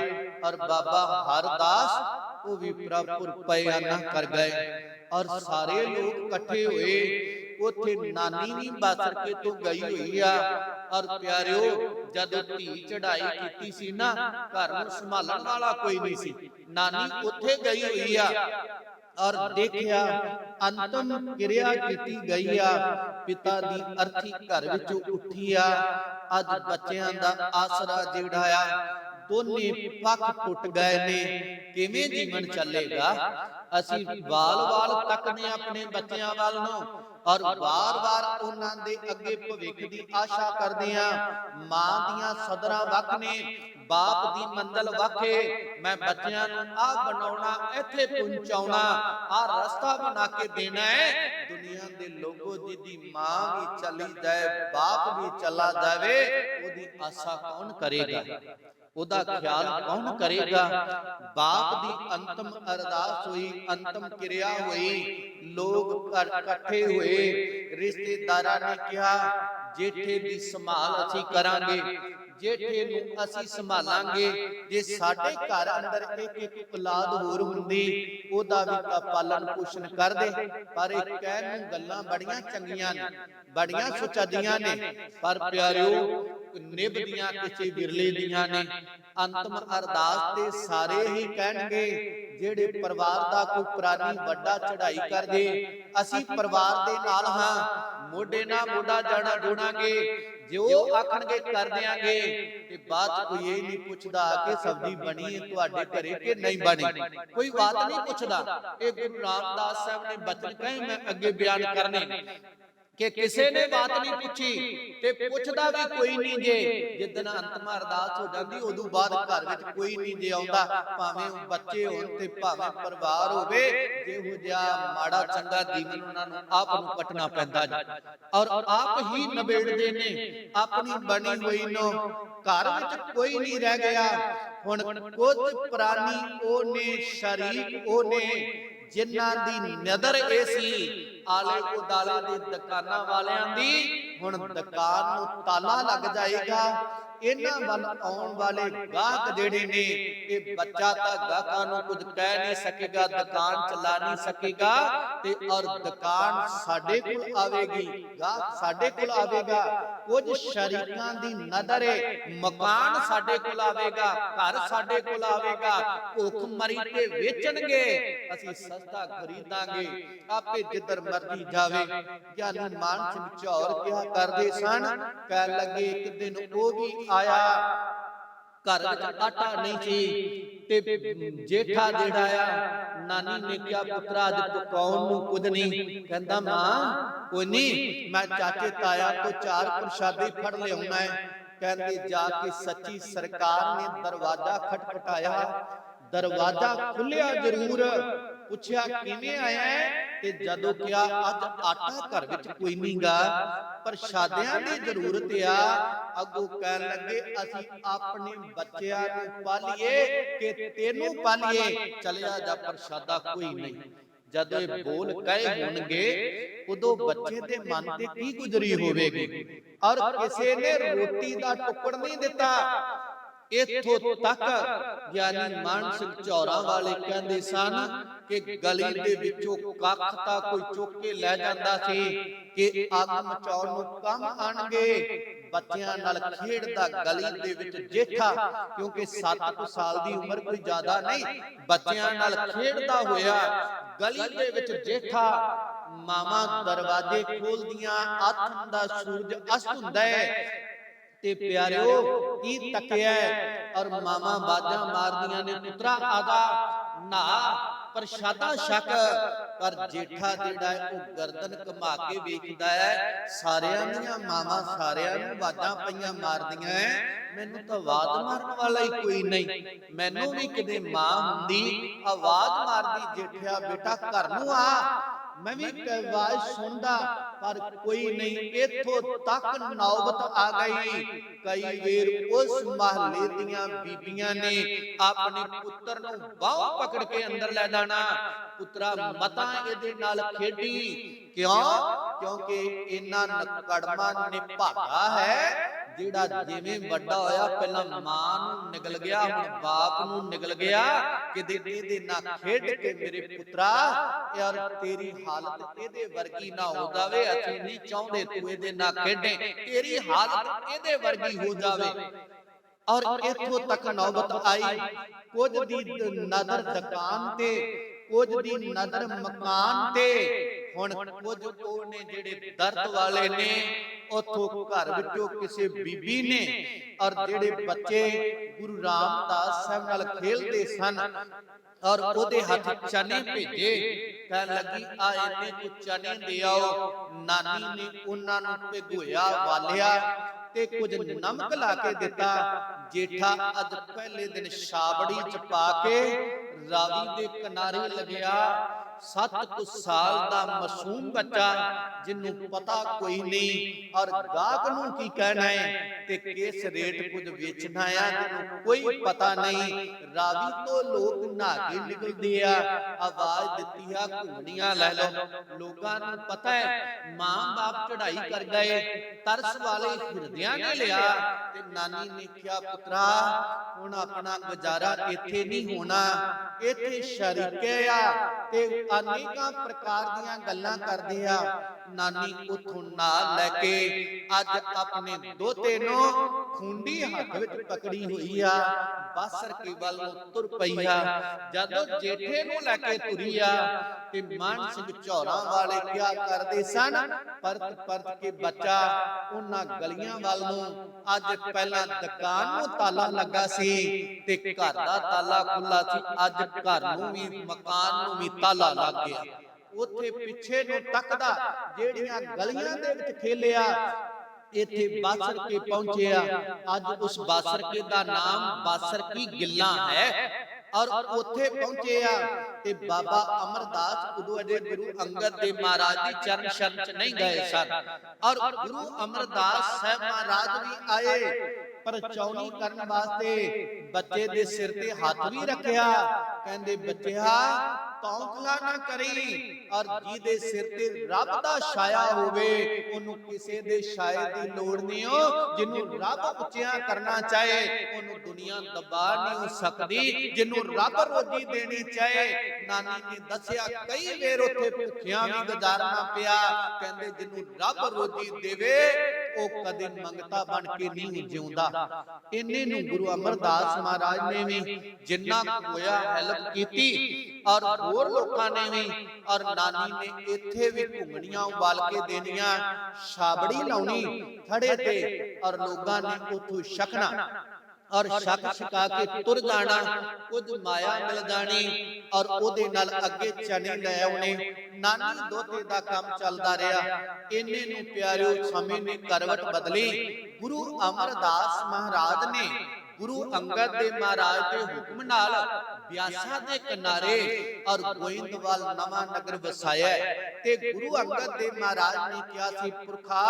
ਔਰ ਬਾਬਾ ਹਰਦਾਸ ਉਹ ਵੀ ਪ੍ਰਭੁਰ ਪਿਆਨਾ ਕਰ ਗਏ। ਔਰ ਸਾਰੇ ਲੋਕ ਇਕੱਠੇ ਹੋਏ। ਉੱਥੇ ਨਾਨੀ ਵੀ ਬਾਸਰ ਕੇ ਤੋਂ ਗਈ ਹੋਈ ਆ। ਔਰ ਪਿਆਰਿਓ, ਜਦੋਂ ਧੀ ਚੜਾਈ ਕੀਤੀ ਸੀ ਨਾ, ਘਰ ਨੂੰ ਸੰਭਾਲਣ ਵਾਲਾ ਕੋਈ ਨਹੀਂ ਸੀ। ਨਾਨੀ ਉੱਥੇ ਗਈ ਹੋਈ ਆ ਔਰ ਦੇਖਿਆ ਅੰਤਮ ਕਿਰਿਆ ਕੀਤੀ ਗਈ ਆ। ਪਿਤਾ ਦੀ ਅਰਥੀ ਘਰ ਵਿੱਚੋਂ ਉੱਠੀ ਆ। ਅੱਜ ਬੱਚਿਆਂ ਦਾ ਆਸਰਾ ਜਿਹੜਾ ਆ, ਦੋਨੇ ਪੱਖ ਟੁੱਟ ਗਏ ਨੇ। ਕਿਵੇਂ ਜੀਵਨ ਚੱਲੇਗਾ? ਅਸੀਂ ਵਾਲ ਤੱਕਦੇ ਆਪਣੇ ਬੱਚਿਆਂ ਵੱਲ ਨੂੰ ਔਰ ਵਾਰ-ਵਾਰ ਉਹਨਾਂ ਦੇ ਅੱਗੇ ਭਵਿੱਖ ਦੀ ਆਸ਼ਾ ਕਰਦੇ ਆ। ਮਾਂ ਦੀਆਂ ਸਦਰਾਂ ਵੱਖ ਨੇ, ਬਾਪ ਦੀ ਮੰਜ਼ਲ ਵੱਖੇ। ਮੈਂ ਬੱਚਿਆਂ ਨੂੰ ਆਹ ਬਣਾਉਣਾ, ਇੱਥੇ ਪਹੁੰਚਾਉਣਾ, ਆਹ ਰਸਤਾ ਬਣਾ ਕੇ ਦੇਣਾ ਹੈ। ਦੁਨੀਆ ਦੇ ਲੋਗੋ, ਜਿਹਦੀ ਮਾਂ ਵੀ ਚਲੀ ਜਾਏ, ਬਾਪ ਵੀ ਚਲਾ ਜਾਵੇ, ਉਹਦੀ ਆਸਾ ਕੌਣ ਕਰੇਗਾ? ਉਹਦਾ ਖਿਆਲ ਕੌਣ ਕਰੇਗਾ? ਬਾਪ ਦੀ ਅੰਤਮ ਅਰਦਾਸ ਹੋਈ, ਅੰਤਮ ਕਿਰਿਆ ਹੋਈ, ਲੋਕ ਇਕੱਠੇ ਹੋਏ। ਰਿਸ਼ਤੇਦਾਰਾਂ ਨੇ ਕਿਹਾ ਜੇਠੇ ਦੀ ਸੰਭਾਲ ਅਸੀਂ ਕਰਾਂਗੇ, ਜੇਠੇ ਨੂੰ ਅਸੀਂ ਸੰਭਾਲਾਂਗੇ। ਜੇ ਸਾਡੇ ਘਰ ਅੰਦਰ ਇੱਕ ਔਲਾਦ ਹੋਰ ਹੁੰਦੀ, ਉਹਦਾ ਵੀ ਤਾਂ ਪਾਲਣ ਪੋਸ਼ਣ ਕਰਦੇ। ਪਰ ਇਹ ਕਹਿਣ ਨੂੰ ਗੱਲਾਂ ਬੜੀਆਂ ਚੰਗੀਆਂ ਨੇ, ਬੜੀਆਂ ਸੁਚੱਜੀਆਂ ਨੇ, ਪਰ ਪਿਆਰਿਓ ਨਿਭਦੀਆਂ ਕਿਸੇ ਵਿਰਲੇ ਦੀਆਂ ਨੇ। ਅੰਤਮ ਅਰਦਾਸ ਤੇ ਸਾਰੇ ਹੀ ਕਹਿਣਗੇ, ਜਿਹੜੇ ਪਰਿਵਾਰ ਦਾ ਕੋਈ ਪ੍ਰਾਣੀ ਵੱਡਾ ਚੜਾਈ ਕਰਦੇ, ਅਸੀਂ ਪਰਿਵਾਰ ਦੇ ਨਾਲ ਹਾਂ, ਮੋਢੇ ਨਾਲ ਮੋਢਾ ਜੋੜਾਂਗੇ, ਜੋ ਆਖਣਗੇ ਕਰ ਦਿਆਂਗੇ। ਤੇ ਬਾਤ ਕੋਈ ਇਹ ਨਹੀਂ ਪੁੱਛਦਾ ਕਿ ਸਬਜ਼ੀ ਬਣੀ ਹੈ ਤੁਹਾਡੇ ਘਰੇ ਕਿ ਨਹੀਂ ਬਣੀ, ਕੋਈ ਬਾਤ ਨਹੀਂ ਪੁੱਛਦਾ। ਇਹ ਗੁਰੂ ਰਾਮਦਾਸ ਸਾਹਿਬ ਨੇ ਬਚਨ ਕਹੇ, ਮੈਂ ਅੱਗੇ ਬਿਆਨ ਕਰਨੇ। कि किसी ने बात नहीं पूछी ते पुछदा भी कोई नहीं जे। जिदन अंतमा अरदास हो जाती उदों बाद घर विच कोई नहीं जे आउंदा, भावें बच्चे होण ते भावें परिवार होवे, जिहो जिहा माड़ा चंगा जीवन उन्हां नूं आप नूं कटना पैंदा जी और आप ही नबेड़दे ने अपनी बनी होई नूं। घर विच कोई नहीं रह गया। हुण कुछ प्राणी ओ ने, शरीक ओ ने जिन्हां दी नज़र ए सी आले उदाले दे दुकानां वालियां दी, हुण दुकान नूं ताला लग जाएगा। इन्हां वल आउण वाले गाहक जिहड़े ने, इह बच्चा तां गाहकां नूं कुछ कह नहीं सकेगा, दुकान चला नहीं सकेगा ते और दुकान साडे कोल आवेगी, गाहक साडे कोल आवेगा। कुछ शरीकां दी नज़र है, मकान साडे कोल आवेगा, घर साडे कोल आवेगा, भुख मरी ते वेचणगे, असीं सस्ता खरीदांगे, आपे जिधर मर्जी जावे। ज्ञानी मान सिंह चौर क्या करदे सन, कह लगे एक दिन वो भी आया, घर विच आटा नहीं सी ते जेठा जेड़ा आ, नानी ने क्या पुत्रा अज पकाउण नूं कुछ नहीं, कहंदा मां कोई नहीं, मैं चाचे ताया तो 4 प्रशादे फड़ लिआउणा है। कहंदे जाके सच्ची सरकार ने दरवाजा खटखटाया, दरवाजा खुलिया जरूर, पुछया किवें आया है, ते जदों किया अज आटा घर विच कोई नहीं गा, प्रशादियां दी जरूरत आ। अगों कहण लगे असीं अपने बच्चिआं नूं पालीए कि तैनूं पालीए, चलिया जा प्रशादा कोई नहीं। जदों ये बोल कहे होणगे उदों बच्चे दे मन ते की गुजरी होवेगी, और किसी ने रोटी दा टुकड़ नहीं दिता। इथों तक ज्ञानी मान सिंह चौरा वाले कहंदे सन कि गली दे विचों कख तां कोई चुक के लै जांदा सी कि अग मचाउण नूं कम आणगे। बच्चियां नाल खेडदा गली दे विच जेठा, क्योंकि 7 साल दी उमर कोई ज्यादा नहीं, बच्चियां नाल खेडदा होया गली दे विच जेठा, मामा दरवाजे खोलदियां, अठ दा सूरज अस्त हुंदा है ते प्यारिओ की तकिया और मामा बाजा मारदियां ने, पुत्रा आगा ना प्रशादा शक। पर जेठा जिहड़ा है वो गर्दन घुमा के वेखदा है, सारियां दियां मामा सारियां नूं बाजां पईयां मारदियां है, मैनूं तां आवाज मारन वाला ही कोई नहीं। मैनूं भी किते मां हुंदी आवाज मारदी, जेठिया बेटा घर नूं आ, मैं भी आवाज सुनदा पर कोई नहीं। इथों तक नौबत आ गई, कई वेर उस महल्ले दियां बीबियां ने अपने पुत्र नूं बाहों पकड़ के अंदर ले जाना, पुत्रा मता इहदे नाल खेडी, क्यों? क्योंकि इन्हां नकड़मा ने भागा है जिहड़ा जिवें वड्डा होया पहला मां नूं निगल गया, हुण बाप नूं निगल गया, किते इहदे नाल खेड के मेरे पुत्रा यार तेरी हालत इहदे वर्गी ना हो जावे, असीं नहीं चाहुंदे तू इहदे नाल खेडे, तेरी हालत इहदे वर्गी हो जावे। और इथों तक नौबत आई, कुछ दी नजर दुकान ते, कुछ दी नजर मकान ते, हुण कुछ ओ ने जिहड़े दर्द वाले ने, उथों घर विचों किसी बीबी ने, और जिहड़े बच्चे गुरु रामदास साहब नाल खेलदे सन और ओदे हथ चने भेजे, कहण लगी आ इन्ने कुछ चने दे आओ। नानी ने उन्हां नूं भिगोया वालिया ते कुछ नमक ला के दिता। जेठा अज पहले दिन छाबड़ी च पा के रावी दे किनारे लगया, 7 साल दा मासूम बच्चा जिन्नू पता कोई नहीं, और गाहक नूं की कहना है ते किस रेट कुछ वेचना है जिन्नू कोई पता नहीं। रावी तो लोग नहा के निकलदे आ, आवाज दित्ती आ घूमणियां लै लो, लोकां नूं पता है मां बाप चढ़ाई कर गए, तरस वाले हिरदियां ने लिया ते नानी ने क्या पुत्रा हुण अपना गुजारा इत्थे नहीं होना, इत्थे शरीके आ ते अनेकां प्रकार दीयां गल्लां करदे आ। नानी उथों नाल लैके अज अपने दोते नूं खुंडी हथ विच पकड़ी हुई आ, बासर के वल तुर पई आ। जदों जेठे नूं लैके तुरी आ ते मान सिंह चौरा वाले क्या करदे सन, परत परत के बच्चा उन्हां गलियां वल नूं, अज पहला दुकान नूं ताला लगा सी ते घर दा ताला खुला सी, अज घर नूं भी मकान नूं भी ताला लग गया। ਉੱਥੇ ਪਿੱਛੇ ਨੂੰ ਤੱਕਦਾ ਜਿਹੜੀਆਂ ਗਲੀਆਂ ਦੇ ਵਿੱਚ ਖੇਲਿਆ, ਇੱਥੇ ਬਾਸਰਕੇ ਪਹੁੰਚਿਆ। ਅੱਜ ਉਸ ਬਾਸਰਕੇ ਦਾ ਨਾਮ ਬਾਸਰਕੀ ਗਿੱਲਾਂ ਹੈ। ਔਰ ਉੱਥੇ ਪਹੁੰਚਿਆ ਤੇ ਬਾਬਾ ਅਮਰਦਾਸ ਉਦੋਂ ਅਜੇ ਗੁਰੂ ਅੰਗਦ ਦੇਵ ਮਹਾਰਾਜ ਦੀ ਚਰਨ ਸ਼ਰਨ ਚ ਨਹੀਂ ਗਏ ਸਨ। ਔਰ ਗੁਰੂ ਅਮਰਦਾਸ ਸਾਹਿਬ ਮਹਾਰਾਜ ਵੀ ਆਏ ਪਰਚੌਣੀ ਕਰਨ ਵਾਸਤੇ। ਬੱਚੇ ਦੇ ਸਿਰ ਤੇ ਹੱਥ ਵੀ ਰੱਖਿਆ, ਕਹਿੰਦੇ ਬੱਚਿਆ ਤੌਖਲਾ ਨਾ ਕਰੀ, ਔਰ ਜਿਹਦੇ ਸਿਰ ਤੇ ਰੱਬ ਦਾ ਛਾਇਆ ਹੋਵੇ ਉਹਨੂੰ ਕਿਸੇ ਦੇ ਛਾਏ ਦੀ ਲੋੜ ਨਹੀਂ ਹੋ। ਜਿਹਨੂੰ ਰੱਬ ਉੱਚਿਆਂ ਕਰਨਾ ਚਾਹੇ ਉਹਨੂੰ ਦੁਨੀਆ ਦਬਾ ਨਹੀਂ ਹੋ ਸਕਦੀ। ਜਿਹਨੂੰ ਰੱਬ ਰੋਜੀ ਦੇਣੀ ਚਾਹੇ, ਨਾਨੀ ਨੇ ਦੱਸਿਆ ਕਈ ਵੇਰ ਉੱਥੇ ਭੁੱਖਿਆਂ ਵੀ ਗੁਜ਼ਾਰਨਾ ਪਿਆ। ਕਹਿੰਦੇ ਜਿਹਨੂੰ ਰੱਬ ਰੋਜੀ ਦੇਵੇ ਉਹ ਕਦੇ ਮੰਗਤਾ ਬਣ ਕੇ ਨਹੀਂ ਜਿਉਂਦਾ। ਇੰਨੇ ਨੂੰ ਗੁਰੂ ਅਮਰਦਾਸ ਮਹਾਰਾਜ ਨੇ ਵੀ ਜਿੰਨਾ ਹੋਇਆ ਹੈਲਪ ਕੀਤੀ, ਔਰ ਹੋਰ ਲੋਕਾਂ ਨੇ ਵੀ। ਔਰ ਨਾਨੀ ਨੇ ਇੱਥੇ ਵੀ ਘੁੰਗਣੀਆਂ ਉਬਾਲ ਕੇ ਦੇਣੀਆਂ, ਛਾਬੜੀ ਲਾਉਣੀ ਥੜੇ ਤੇ, ਔਰ ਲੋਕਾਂ ਨੇ ਉੱਥੋਂ ਛਕਣਾ ਔਰ ਛਕ ਛਕਾ ਕੇ ਤੁਰ ਜਾਣਾ। ਕੁਝ ਮਾਇਆ ਮਿਲ ਜਾਣੀ ਔਰ ਉਹਦੇ ਨਾਲ ਅੱਗੇ ਚਨੇ ਲੈ ਆਉਣੇ। ਨਾਨੀ ਦੋਤੇ ਦਾ ਕੰਮ ਚੱਲਦਾ ਰਿਹਾ। ਇੰਨੇ ਨੂੰ ਪਿਆਰਿਓ ਸਮੇਂ ਨੇ ਕਰਵਟ ਬਦਲੀ। ਗੁਰੂ ਅਮਰਦਾਸ ਮਹਾਰਾਜ ਨੇ ਗੁਰੂ ਅੰਗਦ ਦੇਵ ਮਹਾਰਾਜ ਦੇ ਹੁਕਮ ਨਾਲ ਬਿਆਸਾ ਦੇ ਕਿਨਾਰੇ ਔਰ ਗੋਇੰਦਵਾਲ ਨਵਾਂ ਨਗਰ ਵਸਾਇਆ। ਤੇ ਗੁਰੂ ਅੰਗਦ ਦੇਵ ਮਹਾਰਾਜ ਨੇ ਕਿਹਾ ਸੀ ਪੁਰਖਾ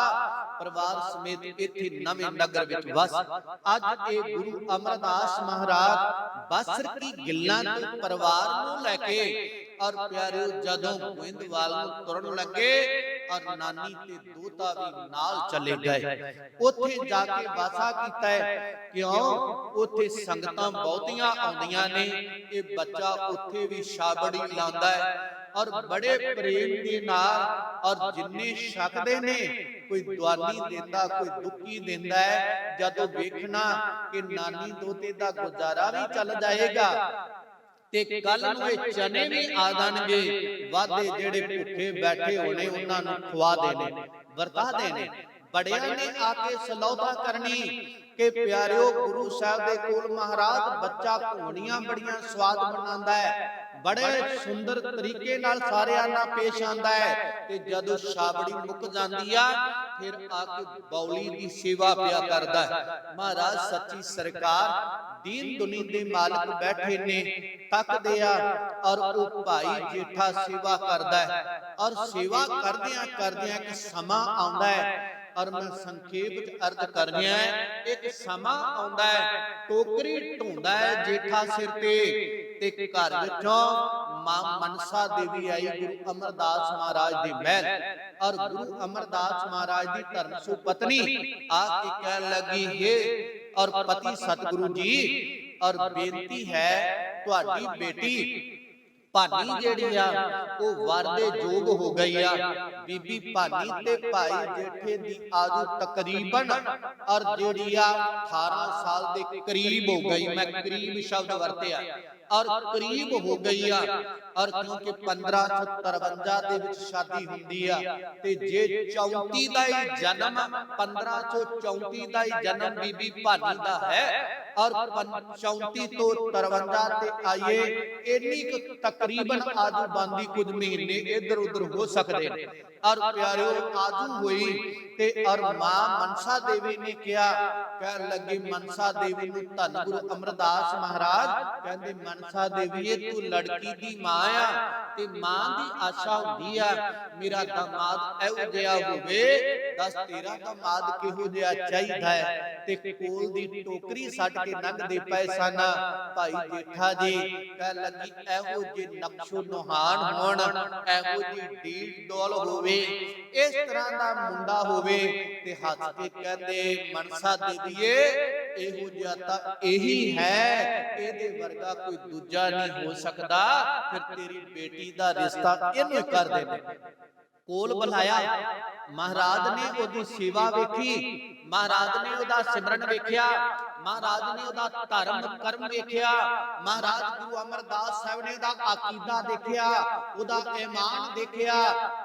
ਪਰਿਵਾਰ ਸਮੇਤ ਇੱਥੇ ਨਵੇਂ ਨਗਰ ਵਿੱਚ ਵਸ। ਅੱਜ ਇਹ ਗੁਰੂ ਅਮਰਦਾਸ ਮਹਾਰਾਜ ਬਾਸਰਕੀ ਗਿੱਲਾਂ ਤੋਂ ਪਰਿਵਾਰ ਨੂੰ ਲੈ ਕੇ ਔਰ ਪਿਆਰਿਓ ਜਦੋਂ ਗੋਇੰਦਵਾਲ ਨੂੰ ਤੁਰਨ ਲੱਗੇ ਔਰ ਨਾਨੀ ਤੇ ਦੋਤਾ ਵੀ ਨਾਲ ਚਲੇ ਗਏ। ਉੱਥੇ ਜਾ ਕੇ ਵਾਸਾ ਕੀਤਾ ਹੈ। ਕਿਉਂ? ਉੱਥੇ ਸੰਗਤਾਂ ਬਹੁਤੀਆਂ ਆਉਂਦੀਆਂ ਨੇ। ਇਹ ਬੱਚਾ ਉੱਥੇ ਵੀ ਛਾਬੜੀ ਲਾਉਂਦਾ ਹੈ ਔਰ ਬੜੇ ਪ੍ਰੇਮ ਦੇ ਨਾਲ। ਔਰ ਜਿੰਨੇ ਛਕਦੇ ਨੇ, ਕੋਈ ਦੁਆਨੀ ਦਿੰਦਾ, ਕੋਈ ਦੁੱਕੀ ਦਿੰਦਾ ਹੈ। ਜਦੋਂ ਵੇਖਣਾ ਕਿ ਨਾਨੀ ਦੋਤੇ ਦਾ ਗੁਜ਼ਾਰਾ ਵੀ ਚੱਲ ਜਾਏਗਾ ਤੇ ਕੱਲ ਨੂੰ ਇਹ ਚਨੇ ਵੀ ਆ ਜਾਣਗੇ, ਵਾਧੇ ਜਿਹੜੇ ਭੁੱਖੇ ਬੈਠੇ ਹੋਣੇ ਉਹਨਾਂ ਨੂੰ ਖਵਾ ਦੇਣੇ, ਵਰਤਾ ਦੇਣੇ। ਬੜਿਆਂ ਨੇ ਆ ਕੇ ਸਲੌਤਾ ਕਰਨੀ ਕਿ ਪਿਆਰਿਓ ਗੁਰੂ ਸਾਹਿਬ ਦੇ ਕੋਲ ਮਹਾਰਾਜ ਬੱਚਾ ਘੋੜੀਆਂ ਬੜੀਆਂ ਸਵਾਦ ਬਣਾਉਂਦਾ ਹੈ, ਬੜੇ ਸੁੰਦਰ ਤਰੀਕੇ ਨਾਲ ਸਾਰਿਆਂ ਨਾਲ ਪੇਸ਼ ਆਂਦਾ ਹੈ। ਤੇ ਜਦੋਂ ਛਾਬੜੀ ਮੁੱਕ ਜਾਂਦੀ ਆ ਫਿਰ ਆ ਕੇ ਬੌਲੀ ਦੀ ਸੇਵਾ ਪਿਆ ਕਰਦਾ ਹੈ। ਮਹਾਰਾਜ ਸੱਚੀ ਸਰਕਾਰ ਦੀਨ ਦੁਨੀ ਦੇ ਮਾਲਕ ਬੈਠੇ ਨੇ, ਤੱਕਦੇ ਆ ਔਰ ਉਹ ਭਾਈ ਜੇਠਾ ਸੇਵਾ ਕਰਦਾ ਹੈ। ਔਰ ਸੇਵਾ ਕਰਦਿਆਂ ਕਰਦਿਆਂ ਇੱਕ ਸਮਾਂ ਆਉਂਦਾ ਹੈ, ਔਰ ਮੈਂ ਸੰਖੇਪ ਵਿੱਚ ਅਰਜ਼ ਕਰ ਰਿਹਾ ਹੈ। ਇੱਕ ਸਮਾਂ ਆਉਂਦਾ ਹੈ, ਟੋਕਰੀ ਢੋਂਦਾ ਹੈ ਜੇਠਾ ਸਿਰ ਤੇ ਘਰ ਵਿੱਚੋਂ ਮਾਂ ਮਨਸਾ ਦੇਵੀ ਆਈ ਗੁਰੂ ਅਮਰਦਾਸ ਮਹਾਰਾਜ ਦੀ ਮਹਿਲ। ਔਰ ਗੁਰੂ ਅਮਰਦਾਸ ਮਹਾਰਾਜ ਦੀ ਧਰਮ ਸੁ ਪਤਨੀ ਆ ਕੇ ਕਹਿਣ ਲੱਗੀ, ਹੈ ਔਰ ਪਤੀ ਸਤਿਗੁਰੂ ਜੀ, ਔਰ ਬੇਨਤੀ ਹੈ ਤੁਹਾਡੀ ਬੇਟੀ ਭਾਨੀ ਜਿਹੜੀ ਆ ਉਹ ਵਰ ਦੇ ਯੋਗ ਹੋ ਗਈ ਆ। ਬੀਬੀ ਭਾਨੀ ਤੇ ਭਾਈ ਜੇਠੇ ਦੀ ਆਜੂ ਤਕਰੀਬਨ ਔਰ ਜਿਹੜੀ ਆ 18 ਸਾਲ ਦੇ ਕਰੀਬ ਹੋ ਗਈ। ਮੈਂ ਕਰੀਬ ਸ਼ਬਦ ਵਰਤਿਆ ਔਰ ਕਰੀਬ ਹੋ ਗਈ ਆ। ਔਰ ਕਿਉਂਕਿ 1553 ਦੇ ਵਿੱਚ ਸ਼ਾਦੀ ਹੁੰਦੀ ਆ ਤੇ ਜੇ 34 ਦਾ ਹੀ ਜਨਮ 1534 ਦਾ ਹੀ ਜਨਮ ਬੀਬੀ ਭਾਨੀ ਦਾ ਹੈ ਔਰ 34 ਤੋਂ 53 ਤੇ ਆਈਏ, ਇੰਨੀ ਕੁ ਤਕਰੀਬਨ ਆਜੂ ਬੰਦੀ ਕੁਝ ਮਹੀਨੇ ਇੱਧਰ ਉੱਧਰ ਹੋ ਸਕਦੇ ਨੇ। ਔਰ ਪਿਆਰਿਓ ਆਜੂ ਹੋਈ ਤੇ ਔਰ ਮਾਂ ਮਨਸਾ ਦੇਵੀ ਨੇ ਕਿਹਾ, ਕਹਿਣ ਲੱਗੀ ਮਨਸਾ ਦੇਵੀ ਨੂੰ ਧੰਨ ਗੁਰੂ ਅਮਰਦਾਸ ਮਹਾਰਾਜ ਕਹਿੰਦੇ, ਮਨਸਾ ਦੇਵੀਏ ਤੂੰ ਲੜਕੀ ਦੀ ਮਾਂ ਆ ਤੇ ਮਾਂ ਦੀ ਆਸ਼ਾ ਹੁੰਦੀ ਆ ਮੇਰਾ ਦਾਮਾਦ ਇਹੋ ਜਿਹਾ ਹੋਵੇ। ਦੱਸ ਤੇਰਾ ਦਾਮਾਦ ਕਿਹੋ ਜਿਹਾ ਚਾਹੀਦਾ ਹੈ? ਤੇ ਕੋਲ ਦੀ ਟੋਕਰੀ ਛੱਡ ਕੇ ਲੰਘਦੇ ਪਏ ਸਨ ਭਾਈ ਜੇਠਾ ਜੀ। ਕਹਿਣ ਲੱਗੀ ਇਹੋ ਜਿਹੇ ਨਕਸ਼ੋ ਨੁਹਾਨ ਹੋਣ, ਇਹੋ ਜਿਹੀ ਡੀਲ ਡੋਲ ਹੋਵੇ, ਇਸ ਤਰ੍ਹਾਂ ਦਾ ਮੁੰਡਾ ਹੋਵੇ। ਤੇ ਹੱਸ ਕੇ ਕਹਿੰਦੇ ਮਨਸਾ ਦੇਵੀਏ ਇਹੋ ਜਿਹਾ ਤਾਂ ਇਹੀ ਹੈ, ਇਹਦੇ ਵਰਗਾ ਕੋਈ ਦੂਜਾ ਨਹੀਂ ਹੋ ਸਕਦਾ। ਫਿਰ ਤੇਰੀ ਬੇਟੀ ਦਾ ਰਿਸ਼ਤਾ ਇਹਨੂੰ ਕਰ ਦੇ। ਕੋਲ ਬੁਲਾਇਆ, ਮਹਾਰਾਜ ਨੇ ਉਹਦੀ ਸੇਵਾ ਵੇਖੀ, ਮਹਾਰਾਜ ਨੇ ਉਹਦਾ ਸਿਮਰਨ ਵੇਖਿਆ, ਮਹਾਰਾਜ ਨੇ ਉਹਦਾ ਧਰਮ ਕਰਮ ਵੇਖਿਆ, ਮਹਾਰਾਜ ਗੁਰੂ ਅਮਰਦਾਸ ਸਾਹਿਬ ਨੇ ਉਹਦਾ ਅਕੀਦਾ ਦੇਖਿਆ, ਉਹਦਾ ਈਮਾਨ ਦੇਖਿਆ।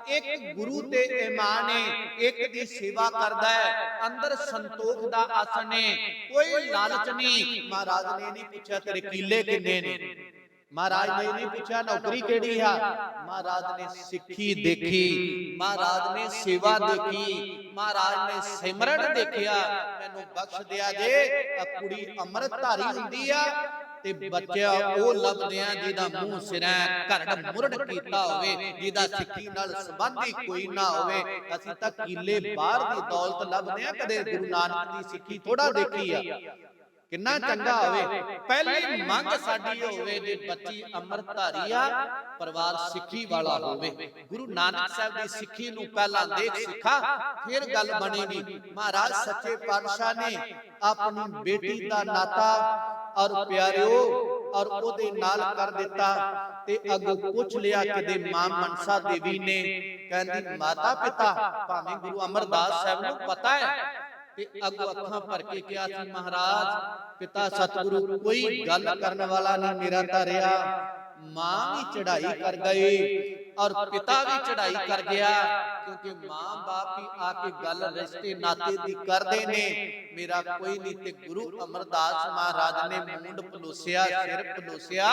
ਇੱਕ ਗੁਰੂ ਤੇ ਈਮਾਨ ਹੈ, ਇੱਕ ਦੀ ਸੇਵਾ ਕਰਦਾ ਹੈ, ਅੰਦਰ ਸੰਤੋਖ ਦਾ ਆਸਣ ਹੈ, ਕੋਈ ਲਾਲਚ ਨਹੀਂ। ਮਹਾਰਾਜ ਨੇ ਨਹੀਂ ਪੁੱਛਿਆ ਤੇਰੇ ਕੀਲੇ ਕਿੰਨੇ ਨੇ, महाराज ने नहीं पूछा नौकरी केड़ी है, महाराज ने सिक्खी देखी, महाराज ने सेवा देखी, महाराज ने सिमरन देखिया। मैनू बख्श दिया जे कुड़ी अमृतधारी हुंदी आ ते बच्चा वो लभदे आ जिहदा मूंह सिरा घरड़ मुरड़ कीता होवे, जिहदा सिक्खी नाल संबंध ही कोई ना होवे। असीं तां कीले बाहर दी दौलत लभदे आ, कदे गुरु नानक दी सिक्खी थोड़ा देखी आ। किन्ना चंगा होवे, पहली मंग साडी होवे जे बच्ची अमृतधारी आ, परिवार सिक्खी वाला होवे। गुरु नानक साहब दी सिक्खी नूं पहला देख सिखा, फिर गल बनेगी। महाराज सच्चे पातशाह ने अपनी बेटी दा नाता और प्यारिओ और ओदे नाल कर दिता ते अगों पुछ लिया कि मां मनसा देवी ने कहंदी माता पिता भावें गुरु अमरदास साहब नूं पता है ते अगों अखां भर के कहा सी महाराज पिता सतगुरु कोई गल करने वाला नहीं मेरा धरिया। मां भी चढ़ाई कर गए और पिता भी चढ़ाई कर गया, क्योंकि मां बाप भी आके गल रिश्ते नाते दी करदे ने, मेरा कोई नहीं। ते गुरु अमरदास महाराज ने मूंड पलोसिया, सिर पलोसिया,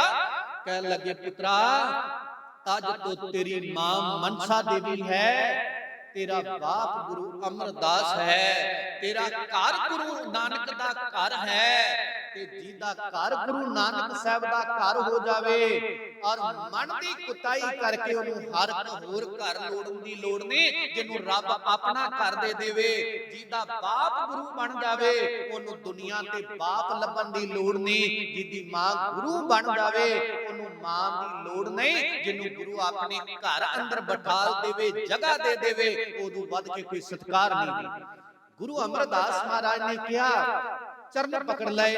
कहन लगे पुत्रा अज तो तेरी मां मनसा देवी है, तेरा बाप गुरु अमरदास है, तेरा घर गुरु नानक दा घर है, ते जिहदा घर गुरु नानक साहब दा घर हो जावे और मन दी कुताई करके ओनू हर होर घर लोड़न दी लोड़ नहीं, जिन्नू रब अपना कर दे देवे। जिहदा बाप गुरु बन जावे ओनू दुनिया ते बाप लभन दी लोड़ नहीं, जिहदी मां गुरु बन जावे ओनू मां दी लोड़ नहीं, जिन्नू गुरु अपने घर अंदर बैठाल देवे, जगह दे देवे, ओदू वध के कोई सत्कार नहीं। गुरु अमरदास महाराज ने कहा चरण पकड़ लए,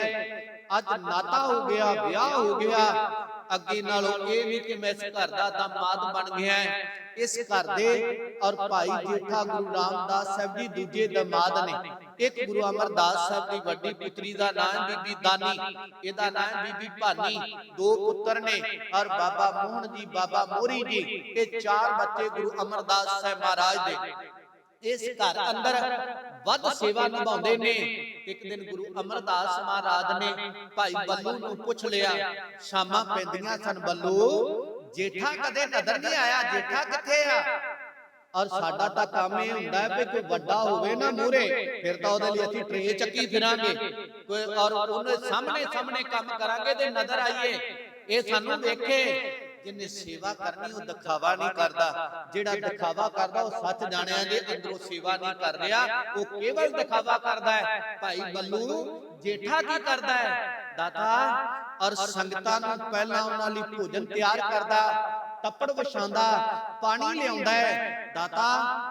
अज नाता हो गया, ब्याह हो गया, अगे नालों ये नहीं कि मैं इस घर दा दामाद बन गया है। इस घर दे और भाई जेठा गुरु रामदास साहब जी दूजे दामाद ने। एक गुरु अमरदास साहब की वड्डी पुत्री दा नाम बीबी दानी, एदा नाम बीबी भानी, दो पुत्र ने और बाबा मोहन जी, बाबा मोरी जी, ये चार बच्चे गुरु अमरदास साहब महाराज दे। इस घर अंदर वध सेवा निभाउंदे ने। एक दिन गुरु अमरदास महाराज ने भाई बल्लू नूं पुछ लिया, शामां पैंदियां सन, बल्लू जेठा कदे नजर नहीं आया, जेठा किथे आ? और साडा तां काम ये हुंदा है कि कोई वड्डा होवे ना मूहरे, फिर तां ओहदे लई असीं ट्रे चक्की फिरांगे कोई और ओहदे सामने सामने काम करांगे ते नजर आईए, ये सानू देखे। जिन्हें सेवा करनी वो दिखावा नहीं करता, जेड़ा दिखावा करता वो सच जानिया जे अंदरों सेवा नहीं कर रहा, वो केवल दिखावा करता है। भाई बल्लू जेठा की करता है? दाता और संगतां नूं पहला उन्हां लई भोजन तैयार करदा, तपड़ विछांदा, पानी लियाउंदा है। दाता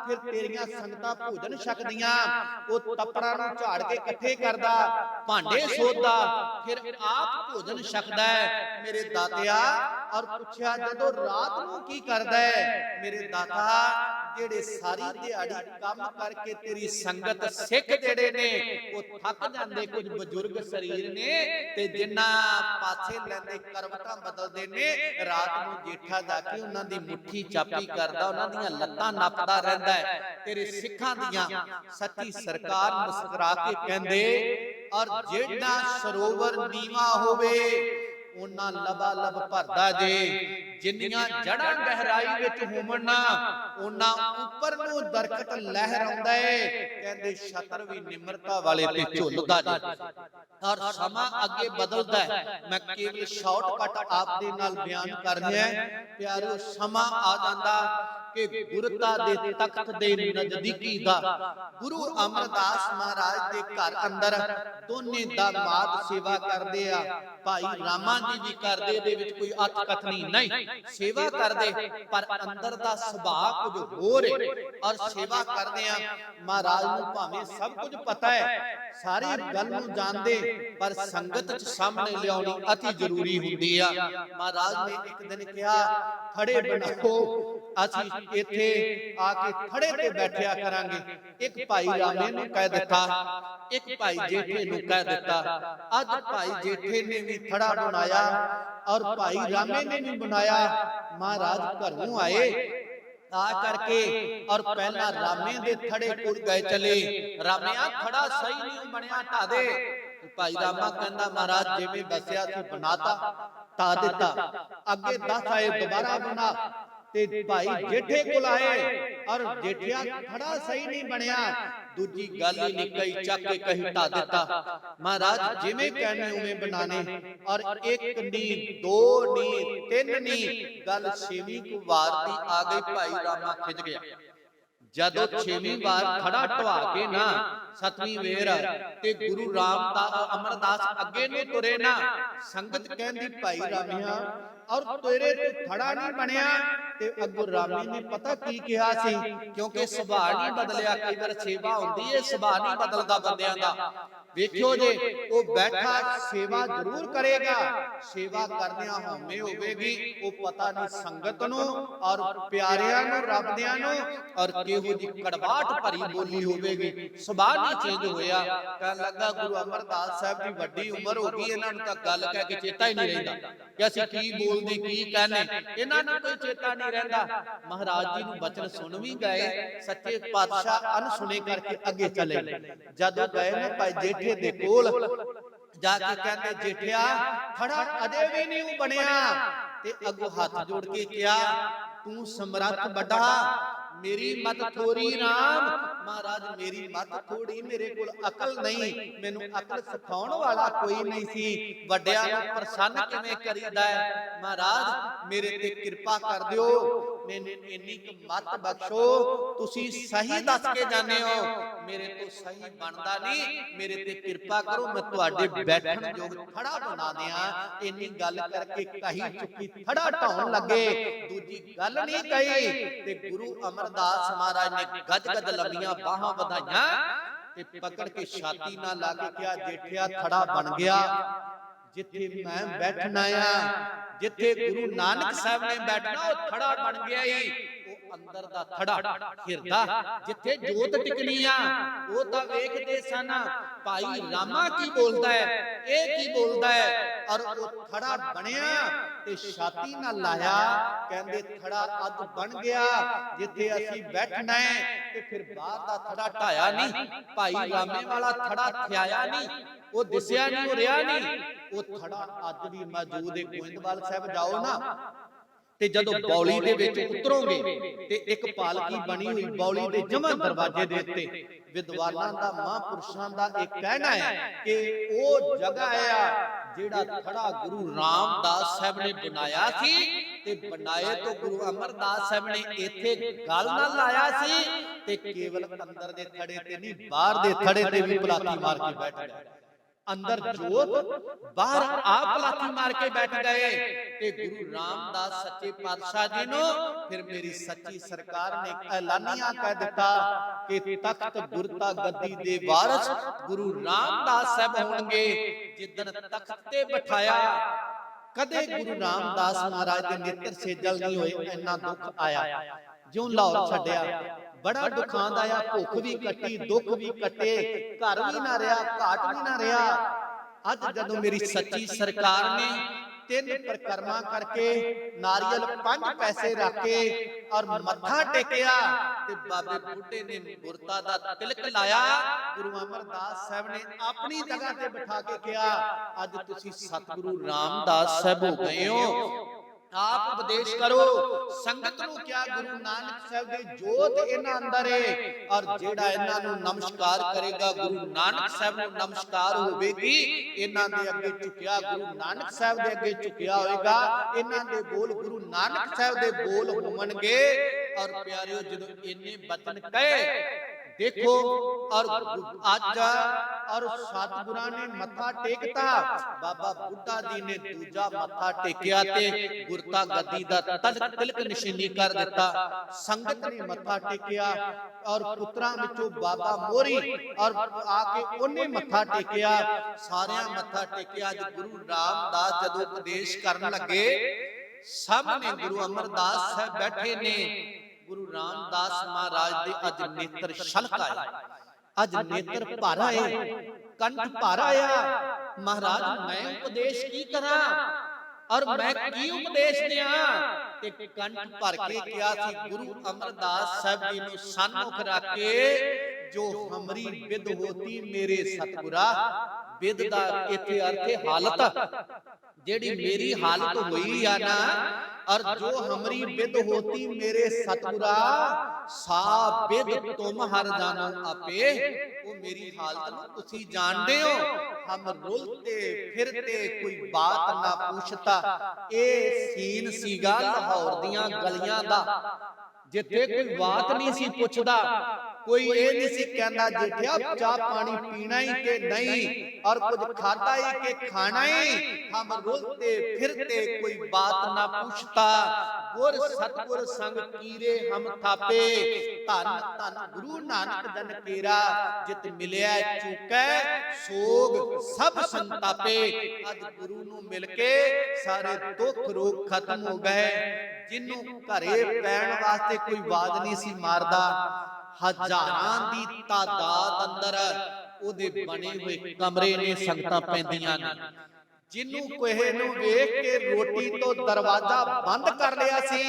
फिर तेरियां संगतां भोजन छकदियां, वो तपड़ां नूं झाड़ के इकट्ठे करदा, भांडे सोधदा, फिर आप भोजन छकदा है। मेरे दातिया और पुछया जदों रात नूं की करदा है? मेरे दाता जेड़े सारी दिहाड़ी काम करके तेरी संगत सिख जेड़े ने वो थक जांदे, कुछ बजुर्ग शरीर ने ते जिन्ना पाछे लैंदे करवटां बदलदे ने, रात नूं जेठा जाके उन्हां दी मुट्ठी चापी करदा, उन्हां दीयां लत्तां नापदा रहिंदा है। तेरे सिखां दीयां सच्ची सरकार मुस्कुरा के कहंदे, और जेड़ा सरोवर नीवा होवे उन्ना लबा लब भरदा जे, जिन्नियां जड़ां गहराई विच होवण ना उन्ना उपर नूं दरखत लहराउंदा है। कहंदे छतर भी निमरता वाले ते झुलदा जे। और समा अगे बदलदा है, मैं केवल शॉर्टकट आप दे नाल बयान कर रहा है। प्यारो समा आ जांदा कि गुरता दे तख्त दे नजदीकी दा गुरु अमरदास महाराज दे घर अंदर दोने दामाद सेवा करदे आ। भाई रामा जी भी करदे, दे विच कोई अत कथनी नहीं, सेवा करदे, पर अंदर दा सुभाव कुछ होर है। और सेवा करदे आ महाराज नूं भावें सब कुछ पता है, सारी गल नूं जानदे, पर संगत च सामने लियाउणी अति जरूरी हुंदी आ। महाराज ने एक दिन कहा खड़े बनाओ, असीं इत्थे आके खड़े ते बैठिया करांगे। एक भाई रामे नूं कह दिता, एक भाई जेठे नूं कह दिता। अज भाई जेठे ने भी खड़ा बनाया और भाई रामे ने भी बनाया। महाराज घरों आए आ करके और पहला रामे दे थड़े कुड़ गए चले। रामिया खड़ा सही नहीं बनया ढा दे, ਭਾਈ ਰਾਮਾ ਕਹਿੰਦਾ ਮਹਾਰਾਜ ਜਿਵੇਂ ਦੱਸਿਆ ਸੀ ਬਣਾਤਾ, ਢਾ ਦਿੱਤਾ, ਅੱਗੇ 10 ਆਏ ਦੁਬਾਰਾ ਬਣਾ, ਤੇ ਭਾਈ ਜੇਠੇ ਕੋਲ ਆਏ ਔਰ ਜੇਠਿਆ ਖੜਾ ਸਹੀ ਨਹੀਂ ਬਣਿਆ, ਦੂਜੀ ਗੱਲ ਹੀ ਨਹੀਂ ਕਹੀ, ਚੱਕ ਕੇ ਕਹੀ ਢਾ ਦਿੱਤਾ। ਮਹਾਰਾਜ ਜਿਵੇਂ ਕਹਿੰਦੇ ਉਵੇਂ ਬਣਾਣੇ, ਔਰ ਇੱਕ ਨਹੀਂ, ਦੋ ਨਹੀਂ, ਤਿੰਨ ਨਹੀਂ, ਗੱਲ ਛੇਵੀਂ ਕੁ ਵਾਰ ਦੀ ਆ ਗਈ। ਭਾਈ ਰਾਮਾ ਖਿੱਚ ਗਿਆ। ਜਦੋਂ ਛੇਵੀਂ ਵਾਰ ਖੜਾ ਢਵਾ ਕੇ ਨਾ ਸਤਵੀਂ ਵੇਰ ਤੇ ਗੁਰੂ ਰਾਮਦਾਸ ਅਮਰਦਾਸ ਅੱਗੇ ਨੂੰ ਤੁਰੇ ਨਾ, ਸੰਗਤ ਕਹਿੰਦੀ ਭਾਈ ਰਾਮਿਆ ਔਰ ਤੇਰੇ ਤੋਂ ਖੜਾ ਨਹੀਂ ਬਣਿਆ। ਤੇ ਅੱਗੋਂ ਰਾਮੀ ਨੇ ਪਤਾ ਕੀ ਕਿਹਾ ਸੀ, ਕਿਉਂਕਿ ਸੁਭਾਅ ਨਹੀਂ ਬਦਲਿਆ, ਕਈ ਵਾਰ ਸੇਵਾ ਹੁੰਦੀ ਏ ਸੁਭਾਅ ਨਹੀਂ ਬਦਲਦਾ ਬੰਦਿਆਂ ਦਾ। ਵੇਖਿਓ ਜੇ ਉਹ ਬੈਠਾ ਸੇਵਾ ਜ਼ਰੂਰ ਕਰੇਗਾ, ਸੇਵਾ ਕਰਦਿਆਂ ਹਉਮੈ ਹੋਵੇਗੀ, ਉਹ ਪਤਾ ਨਹੀਂ ਸੰਗਤ ਨੂੰ ਔਰ ਪਿਆਰਿਆਂ ਨੂੰ, ਰੱਬਦਿਆਂ ਨੂੰ, ਔਰ ਕਿਹੋ ਜੀ ਕੜਵਾਟ ਭਰੀ ਬੋਲੀ ਹੋਵੇਗੀ। ਸੁਭਾਅ ਨਹੀਂ ਚੇਂਜ ਹੋਇਆ। ਕਹਿਣ ਲੱਗਾ ਗੁਰੂ ਅਮਰਦਾਸ ਸਾਹਿਬ ਦੀ ਵੱਡੀ ਉਮਰ ਹੋ ਗਈ, ਇਹਨਾਂ ਨੂੰ ਤਾਂ ਗੱਲ ਕਹਿ ਕੇ ਚੇਤਾ ਹੀ ਨਹੀਂ ਰਹਿੰਦਾ ਕਿ ਅਸੀਂ ਕੀ ਬੋਲਦੇ ਕੀ ਕਹਿੰਦੇ, ਇਹਨਾਂ ਨੂੰ ਕੋਈ ਚੇਤਾ ਨਹੀਂ ਰਹਿੰਦਾ। ਮਹਾਰਾਜ ਜੀ ਨੂੰ ਬਚਨ ਸੁਣ ਵੀ ਗਏ, ਸੱਚੇ ਪਾਤਸ਼ਾਹ ਅਨਸੁਣੇ ਕਰਕੇ ਅੱਗੇ ਚਲੇ। ਜਦੋਂ ਗਏ ਨੇ ਭਾਈ ਜੇਠੇ ਦੇ ਕੋਲ ਜਾ ਕੇ ਕਹਿੰਦੇ ਜੇਠਿਆ ਖੜਾ ਅਜੇ ਵੀ ਨਹੀਂ ਬਣਿਆ, ਤੇ ਅੱਗੋਂ ਹੱਥ ਜੋੜ ਕੇ ਕਿਹਾ ਤੂੰ ਸਮਰੱਥ ਵੱਡਾ, ਮੇਰੀ ਮਤ ਥੋੜੀ ਰਾਮ। ਮਹਾਰਾਜ ਮੇਰੀ ਮਤ ਥੋੜੀ, ਮੇਰੇ ਕੋਲ ਅਕਲ ਨਹੀਂ, ਮੈਨੂੰ ਅਕਲ ਸਿਖਾਉਣ ਵਾਲਾ ਕੋਈ ਨਹੀਂ ਸੀ। ਵੱਡਿਆਂ ਨੂੰ ਪ੍ਰਸੰਨ ਕਿਵੇਂ ਕਰੀਦਾ ਹੈ, ਮਹਾਰਾਜ ਮੇਰੇ ਤੇ ਕਿਰਪਾ ਕਰ ਦਿਓ, ਮੈਨੂੰ ਇੰਨੀ ਕੁ ਮਤ ਬਖਸ਼ੋ, ਤੁਸੀਂ ਸਹੀ ਦੱਸ ਕੇ ਜਾਂਦੇ ਹੋ, ਮੇਰੇ ਤੋਂ ਸਹੀ ਬਣਦਾ ਨਹੀਂ, ਮੇਰੇ ਤੇ ਕਿਰਪਾ ਕਰੋ, ਮੈਂ ਤੁਹਾਡੇ ਬੈਠਣ ਯੋਗ ਖੜਾ ਬਣਾ ਦਿਆਂ। ਇੰਨੀ ਗੱਲ ਕਰਕੇ ਕਹੀ ਚੁੱਕੀ, ਖੜਾ ਢਾਉਣ ਲੱਗੇ, ਦੂਜੀ ਗੱਲ ਨਹੀਂ ਕਹੀ। ਤੇ ਗੁਰੂ ਅਮਰਦਾਸ ਮਹਾਰਾਜ ਨੇ ਗੱਜ ਗੱਜ ਲੰਮੀਆਂ ਬਾਹਾਂ ਵਧਾਈਆਂ ਤੇ ਪਕੜ ਕੇ ਛਾਤੀ ਨਾਲ ਲਾ ਕੇ ਕਿਹਾ ਜੇਠਿਆ ਖੜਾ ਬਣ ਗਿਆ, ਜਿੱਥੇ ਮੈਂ ਬੈਠਣਾ ਆ, ਜਿੱਥੇ ਗੁਰੂ ਨਾਨਕ ਸਾਹਿਬ ਨੇ ਬੈਠਣਾ ਉਹ ਖੜਾ ਬਣ ਗਿਆ ਹੀ। ਉਹ ਅੰਦਰ ਦਾ ਖੜਾ ਹਿਰਦਾ ਜਿੱਥੇ ਜੋਤ ਟਿਕਣੀ ਆ, ਉਹ ਤਾਂ ਵੇਖਦੇ ਸਨ ਭਾਈ ਰਾਮਾ ਕੀ ਬੋਲਦਾ ਹੈ, ਇਹ ਕੀ ਬੋਲਦਾ ਹੈ, ਔਰ ਉਹ ਖੜਾ ਬਣਿਆ ਤੇ ਛਾਤੀ ਨਾਲ ਲਾਇਆ। ਕਹਿੰਦੇ ਖੜਾ ਅੱਜ ਬਣ ਗਿਆ, ਜਿੱਥੇ ਅਸੀਂ ਬੈਠਣਾ ਹੈ। ਤੇ ਫਿਰ ਬਾਹਰ ਦਾ ਖੜਾ ਢਾਇਆ ਨਹੀਂ, ਭਾਈ ਰਾਮੇ ਵਾਲਾ ਖੜਾ ਥਿਆਇਆ ਨਹੀਂ, ਉਹ ਦਿਸਿਆ ਨਹੀਂ, ਉਹ ਰਿਹਾ ਨਹੀਂ। ਉਹ ਖੜਾ ਅੱਜ ਵੀ ਮੌਜੂਦ ਹੈ। ਗੋਇੰਦਵਾਲ ਸਾਹਿਬ ਜਾਓ ਨਾ, ਤੇ ਜਦੋਂ ਬੌਲੀ ਦੇ ਵਿੱਚ ਉਤਰੋਗੇ ਤੇ ਇੱਕ ਪਾਲਕੀ ਬਣੀ ਹੋਈ ਬੌਲੀ ਦੇ ਜਮਾਂ ਦਰਵਾਜ਼ੇ ਦੇ ਉੱਤੇ, ਵਿਦਵਾਨਾਂ ਦਾ, ਮਹਾਂਪੁਰਸ਼ਾਂ ਦਾ ਇਹ ਕਹਿਣਾ ਹੈ ਕਿ ਉਹ ਜਗ੍ਹਾ ਆ ਜਿਹੜਾ ਖੜਾ ਗੁਰੂ ਰਾਮਦਾਸ ਸਾਹਿਬ ਨੇ ਬਣਾਇਆ ਸੀ। ਤੇ ਬਣਾਏ ਤੋਂ ਗੁਰੂ ਅਮਰਦਾਸ ਸਾਹਿਬ ਨੇ ਇੱਥੇ ਗੱਲ ਨਾਲ ਲਾਇਆ ਸੀ, ਤੇ ਕੇਵਲ ਅੰਦਰ ਦੇ ਥੜੇ ਤੇ ਨਹੀਂ, ਬਾਹਰ ਦੇ ਥੜੇ ਤੇ ਵੀ ਪਲਾਤੀ ਮਾਰ ਕੇ ਬੈਠ ਗਏ। ਅੰਦਰ ਜੋਤ, ਬਾਹਰ ਆਪ ਪਲਾਤੀ ਮਾਰ ਕੇ ਬੈਠ ਗਏ। ਤੇ ਗੁਰੂ ਰਾਮਦਾਸ ਸੱਚੇ ਪਾਤਸ਼ਾਹ ਜੀ ਨੂੰ ਫਿਰ ਮੇਰੀ ਸੱਚੀ ਸਰਕਾਰ ਨੇ ਐਲਾਨੀਆਂ ਕਹਿ ਦਿੱਤਾ ਕਿ ਤਖਤ ਗੁਰਤਾ ਗੱਦੀ ਦੇ ਵਾਰਿਸ ਗੁਰੂ ਰਾਮਦਾਸ ਸਾਹਿਬ ਹੋਣਗੇ। ਜਿੱਦਣ ਤਖਤ ਤੇ ਬਿਠਾਇਆ, ਕਦੇ ਗੁਰੂ ਰਾਮਦਾਸ ਮਹਾਰਾਜ ਦੇ ਨੇਤਰ ਸੇਜਲ ਨਹੀਂ ਹੋਏ, ਇੰਨਾ ਦੁੱਖ ਆਇਆ। ਜਿਉਂ ਲਾਹੌਰ ਛੱਡਿਆ ਬੜਾ ਦੁਖਾਂਤ ਆਇਆ, ਭੁੱਖ ਵੀ ਕੱਟੀ, ਦੁੱਖ ਵੀ ਕੱਟੇ, ਘਰ ਵੀ ਨਾ ਰਿਹਾ, ਘਾਟ ਵੀ ਨਾ ਰਿਹਾ। ਅੱਜ ਜਦੋਂ ਮੇਰੀ ਸੱਚੀ ਸਰਕਾਰ ਨੇ 3 ਪ੍ਰਕਰਮਾਂ ਕਰਕੇ, ਨਾਰੀਅਲ 5 ਪੈਸੇ ਰੱਖ ਕੇ ਔਰ ਮੱਥਾ ਟੇਕਿਆ, ਤੇ ਬਾਬੇ ਬੁੱਢੇ ਨੇ ਗੁਰਤਾ ਦਾ ਤਿਲਕ ਲਾਇਆ। ਗੁਰੂ ਅਮਰਦਾਸ ਸਾਹਿਬ ਨੇ ਆਪਣੀ ਜਗ੍ਹਾ ਤੇ ਬਿਠਾ ਕੇ ਕਿਹਾ ਅੱਜ ਤੁਸੀਂ ਸਤਿਗੁਰੂ ਰਾਮਦਾਸ ਸਾਹਿਬ ਹੋ ਗਏ ਹੋ, ਆਪ ਉਪਦੇਸ਼ ਕਰੋ। ਸੰਗਤ ਨੂੰ ਕਿਹਾ ਗੁਰੂ ਨਾਨਕ ਸਾਹਿਬ ਦੀ ਜੋਤ ਇਹਨਾਂ ਅੰਦਰ ਹੈ, ਔਰ ਜਿਹੜਾ ਇਹਨਾਂ ਨੂੰ ਨਮਸਕਾਰ ਕਰੇਗਾ ਗੁਰੂ ਨਾਨਕ ਸਾਹਿਬ ਨੂੰ ਨਮਸਕਾਰ ਹੋਵੇਗੀ। ਇਹਨਾਂ ਦੇ ਅੱਗੇ ਝੁਕਿਆ ਗੁਰੂ ਨਾਨਕ ਸਾਹਿਬ ਦੇ ਅੱਗੇ ਝੁਕਿਆ ਹੋਏਗਾ, ਇਹਨਾਂ ਦੇ ਬੋਲ ਗੁਰੂ ਨਾਨਕ ਸਾਹਿਬ ਦੇ ਬੋਲ ਹੋਣਗੇ। ਔਰ ਪਿਆਰਿਓ ਜਦੋਂ ਇੰਨੇ ਬਚਨ ਕਹੇ ਦੇਖੋ, ਔਰ ਅੱਜ ਔਰ ਸਤਿਗੁਰਾਂ ਨੇ ਮੱਥਾ ਟੇਕਤਾ, ਬਾਬਾ ਬੁੱਢਾ ਜੀ ਨੇ ਦੂਜਾ ਮੱਥਾ ਟੇਕਿਆ ਤੇ ਗੁਰਤਾ ਗੱਦੀ ਦਾ ਤਿਲਕ ਨਿਸ਼ਾਨੀ ਕਰ ਦਿੱਤਾ। ਸੰਗਤ ਨੇ ਮੱਥਾ ਟੇਕਿਆ, ਔਰ ਪੁੱਤਰਾਂ ਵਿੱਚੋਂ ਬਾਬਾ ਮੋਰੀ ਔਰ ਆ ਕੇ ਉਹਨੇ ਮੱਥਾ ਟੇਕਿਆ, ਸਾਰਿਆਂ ਮੱਥਾ ਟੇਕਿਆ। ਅੱਜ ਗੁਰੂ ਰਾਮਦਾਸ ਜਦੋਂ ਉਪਦੇਸ਼ ਕਰਨ ਲੱਗੇ, ਸਾਹਮਣੇ ਗੁਰੂ ਅਮਰਦਾਸ ਸਾਹਿਬ ਬੈਠੇ ਨੇ। ਗੁਰੂ ਰਾਮਦਾਸ ਮਹਾਰਾਜ ਦੇ ਅੱਜ ਨੇਤਰ ਛਲਕ ਆਏ, ਅੱਜ ਨੇਤਰ ਭਰ ਆਏ, ਕੰਠ ਭਰ ਆਇਆ। ਮਹਾਰਾਜ ਮੈਂ ਉਪਦੇਸ਼ ਕੀ ਕਰਾਂ ਔਰ ਮੈਂ ਕੀ ਉਪਦੇਸ਼ ਦਿਆਂ? ਤੇ ਕੰਠ ਭਰ ਕੇ ਕਿਹਾ ਸੀ ਗੁਰੂ ਅਮਰਦਾਸ ਸਾਹਿਬ ਜੀ ਨੂੰ ਸਨਮੁਖ ਰੱਖ ਕੇ, ਜੋ ਹਮਰੀ ਵਿਦ ਹੋਤੀ ਮੇਰੇ ਸਤਿਗੁਰਾ, ਵਿਦ ਦਾ ਇੱਥੇ ਅਰਥ ਹੈ ਹਾਲਤ। ਜਿਹੜੀ ਮੇਰੀ ਹਾਲਤ ਹੋਈ ਆ ਨਾ, ਔਰ ਜੋ ਹਮਰੀ ਵਿਦ ਹੋਤੀ ਮੇਰੇ ਸਤਿਗੁਰਾ, ਸਾ ਵਿਦ ਤੁਮ ਹਰ ਜਾਣੋ ਆਪੇ। ਉਹ ਮੇਰੀ ਹਾਲਤ ਨੂੰ ਤੁਸੀਂ ਜਾਣਦੇ ਹੋ। ਹਮ ਰੁਲਤੇ ਫਿਰਤੇ ਕੋਈ ਬਾਤ ਨਾ ਪੁੱਛਤਾ। ਇਹ ਸੀਨ ਸੀਗਾ ਲਾਹੌਰ ਦੀਆਂ ਗਲੀਆਂ ਦਾ, ਜਿੱਥੇ ਕੋਈ ਬਾਤ ਨਹੀਂ ਸੀ ਪੁੱਛਦਾ, ਕੋਈ ਇਹ ਨਹੀਂ ਸੀ ਕਹਿੰਦਾ ਜੇਠਿਆ ਚਾਹ ਪਾਣੀ ਪੀਣਾ ਹੀ ਕਿ ਨਹੀਂ, ਔਰ ਕੁਝ ਖਾਦਾ ਹੀ ਕਿ ਖਾਣਾ ਹੀ। ਹਮ ਰੁਲਤੇ ਫਿਰਤੇ ਕੋਈ ਬਾਤ ਨਾ ਪੁੱਛਤਾ। ਗੁਰ ਸਤਗੁਰ ਸੰਗ ਕੀਰੇ ਹਮ ਥਾਪੇ। ਧੰਨ ਧੰਨ ਗੁਰੂ ਨਾਨਕ ਜਨ ਕੇਰਾ, ਜਿਤ ਮਿਲਿਆ ਚੁਕੈ ਸੋਗ ਸਭ ਸੰਤਾਪੇ। ਅੱਜ ਗੁਰੂ ਨੂੰ ਮਿਲ ਕੇ ਸਾਰੇ ਦੁੱਖ ਰੋਗ ਖਤਮ ਹੋ ਗਏ। ਜਿਹਨੂੰ ਘਰੇ ਪੈਣ ਵਾਸਤੇ ਕੋਈ ਆਵਾਜ਼ ਨਹੀਂ ਸੀ ਮਾਰਦਾ, ਹਜ਼ਾਰਾਂ ਦੀ ਤਾਦਾਦ ਅੰਦਰ ਉਹਦੇ ਬਣੇ ਹੋਏ ਕਮਰੇ ਨੇ, ਸੰਗਤਾਂ ਪੈਂਦੀਆਂ ਨੇ। ਜਿਹਨੂੰ ਕੋਹੇ ਨੂੰ ਵੇਖ ਕੇ ਰੋਟੀ ਤੋਂ ਦਰਵਾਜ਼ਾ ਬੰਦ ਕਰ ਲਿਆ ਸੀ,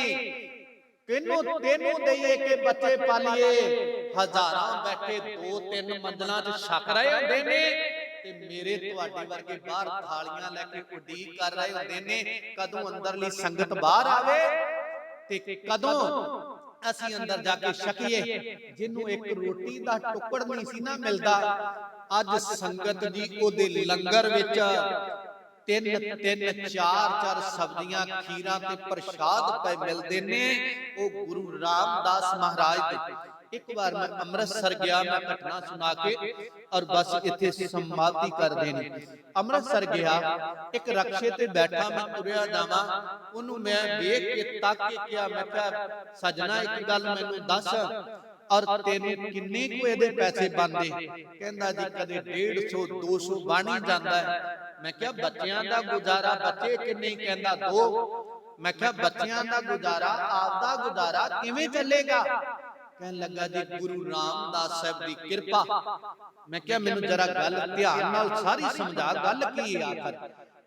ਕਿਹਨੂੰ ਤੈਨੂੰ ਦਈਏ ਕਿ ਬੱਚੇ ਪਾਲੀਏ, ਹਜ਼ਾਰਾਂ ਬੈਠੇ 2-3 ਮੰਜ਼ਲਾਂ 'ਚ ਛਕ ਰਹੇ ਹੁੰਦੇ ਨੇ, ਤੇ ਮੇਰੇ ਤੁਹਾਡੇ ਵਰਗੇ ਬਾਹਰ ਥਾਲੀਆਂ ਲੈ ਕੇ ਉਡੀਕ ਕਰ ਰਹੇ ਹੁੰਦੇ ਨੇ ਕਦੋਂ ਅੰਦਰਲੀ ਸੰਗਤ ਬਾਹਰ ਆਵੇ ਤੇ ਕਦੋਂ ਅਸੀਂ ਅੰਦਰ ਜਾ ਕੇ ਛਕੀਏ। ਜਿਹਨੂੰ ਇੱਕ ਰੋਟੀ ਦਾ ਟੁਕੜ ਨਹੀਂ ਸੀ ਨਾ ਮਿਲਦਾ, ਅੱਜ ਸੰਗਤ ਜੀ ਉਹਦੇ ਲੰਗਰ ਵਿੱਚ 3-3 4-4 ਸਬਜ਼ੀਆਂ, ਖੀਰਾਂ ਤੇ ਪ੍ਰਸ਼ਾਦ ਪਏ ਮਿਲਦੇ ਨੇ। ਉਹ ਗੁਰੂ ਰਾਮਦਾਸ ਮਹਾਰਾਜ ਦੇ। ਇੱਕ ਵਾਰ ਮੈਂ ਅੰਮ੍ਰਿਤਸਰ ਗਿਆ, ਮੈਂ ਘਟਨਾ ਸੁਣਾ ਕੇ ਔਰ ਬਸ ਇੱਥੇ ਸਮਾਪਤੀ ਕਰਦੇ ਨੇ। ਅੰਮ੍ਰਿਤਸਰ ਗਿਆ, ਇੱਕ ਰਕਸ਼ੇ ਤੇ ਬੈਠਾ ਮੈਂ ਤੁਰਿਆ ਜਾਵਾਂ, ਉਹਨੂੰ ਮੈਂ ਵੇਖ ਕੇ ਤੱਕ ਕੇ ਕਿਹਾ, ਮੈਂ ਕਿਹਾ ਸਜਣਾ ਇੱਕ ਗੱਲ ਮੈਨੂੰ ਦੱਸ, ਔਰ ਤੈਨੂੰ ਕਿੰਨੇ ਕੁ ਇਹਦੇ ਪੈਸੇ ਬਣਦੇ? ਕਹਿੰਦਾ ਜੀ ਕਦੇ 150 200 ਬਣ ਹੀ ਜਾਂਦਾ ਹੈ। ਮੈਂ ਕਿਹਾ ਬੱਚਿਆਂ ਦਾ ਗੁਜ਼ਾਰਾ, ਬੱਚੇ ਕਿੰਨੇ? ਕਹਿੰਦਾ 2। ਮੈਂ ਕਿਹਾ ਬੱਚਿਆਂ ਦਾ ਗੁਜ਼ਾਰਾ, ਆਪਦਾ ਗੁਜ਼ਾਰਾ ਕਿਵੇਂ ਚੱਲੇਗਾ? ਕਹਿਣ ਲੱਗਾ ਜੀ ਗੁਰੂ ਰਾਮਦਾਸ ਸਾਹਿਬ ਦੀ ਕਿਰਪਾ। ਮੈਂ ਕਿਹਾ ਮੈਨੂੰ ਜਰਾ ਗੱਲ ਧਿਆਨ ਨਾਲ ਸਾਰੀ ਸਮਝਾ, ਗੱਲ ਕੀ ਹੈ ਆਖਰ?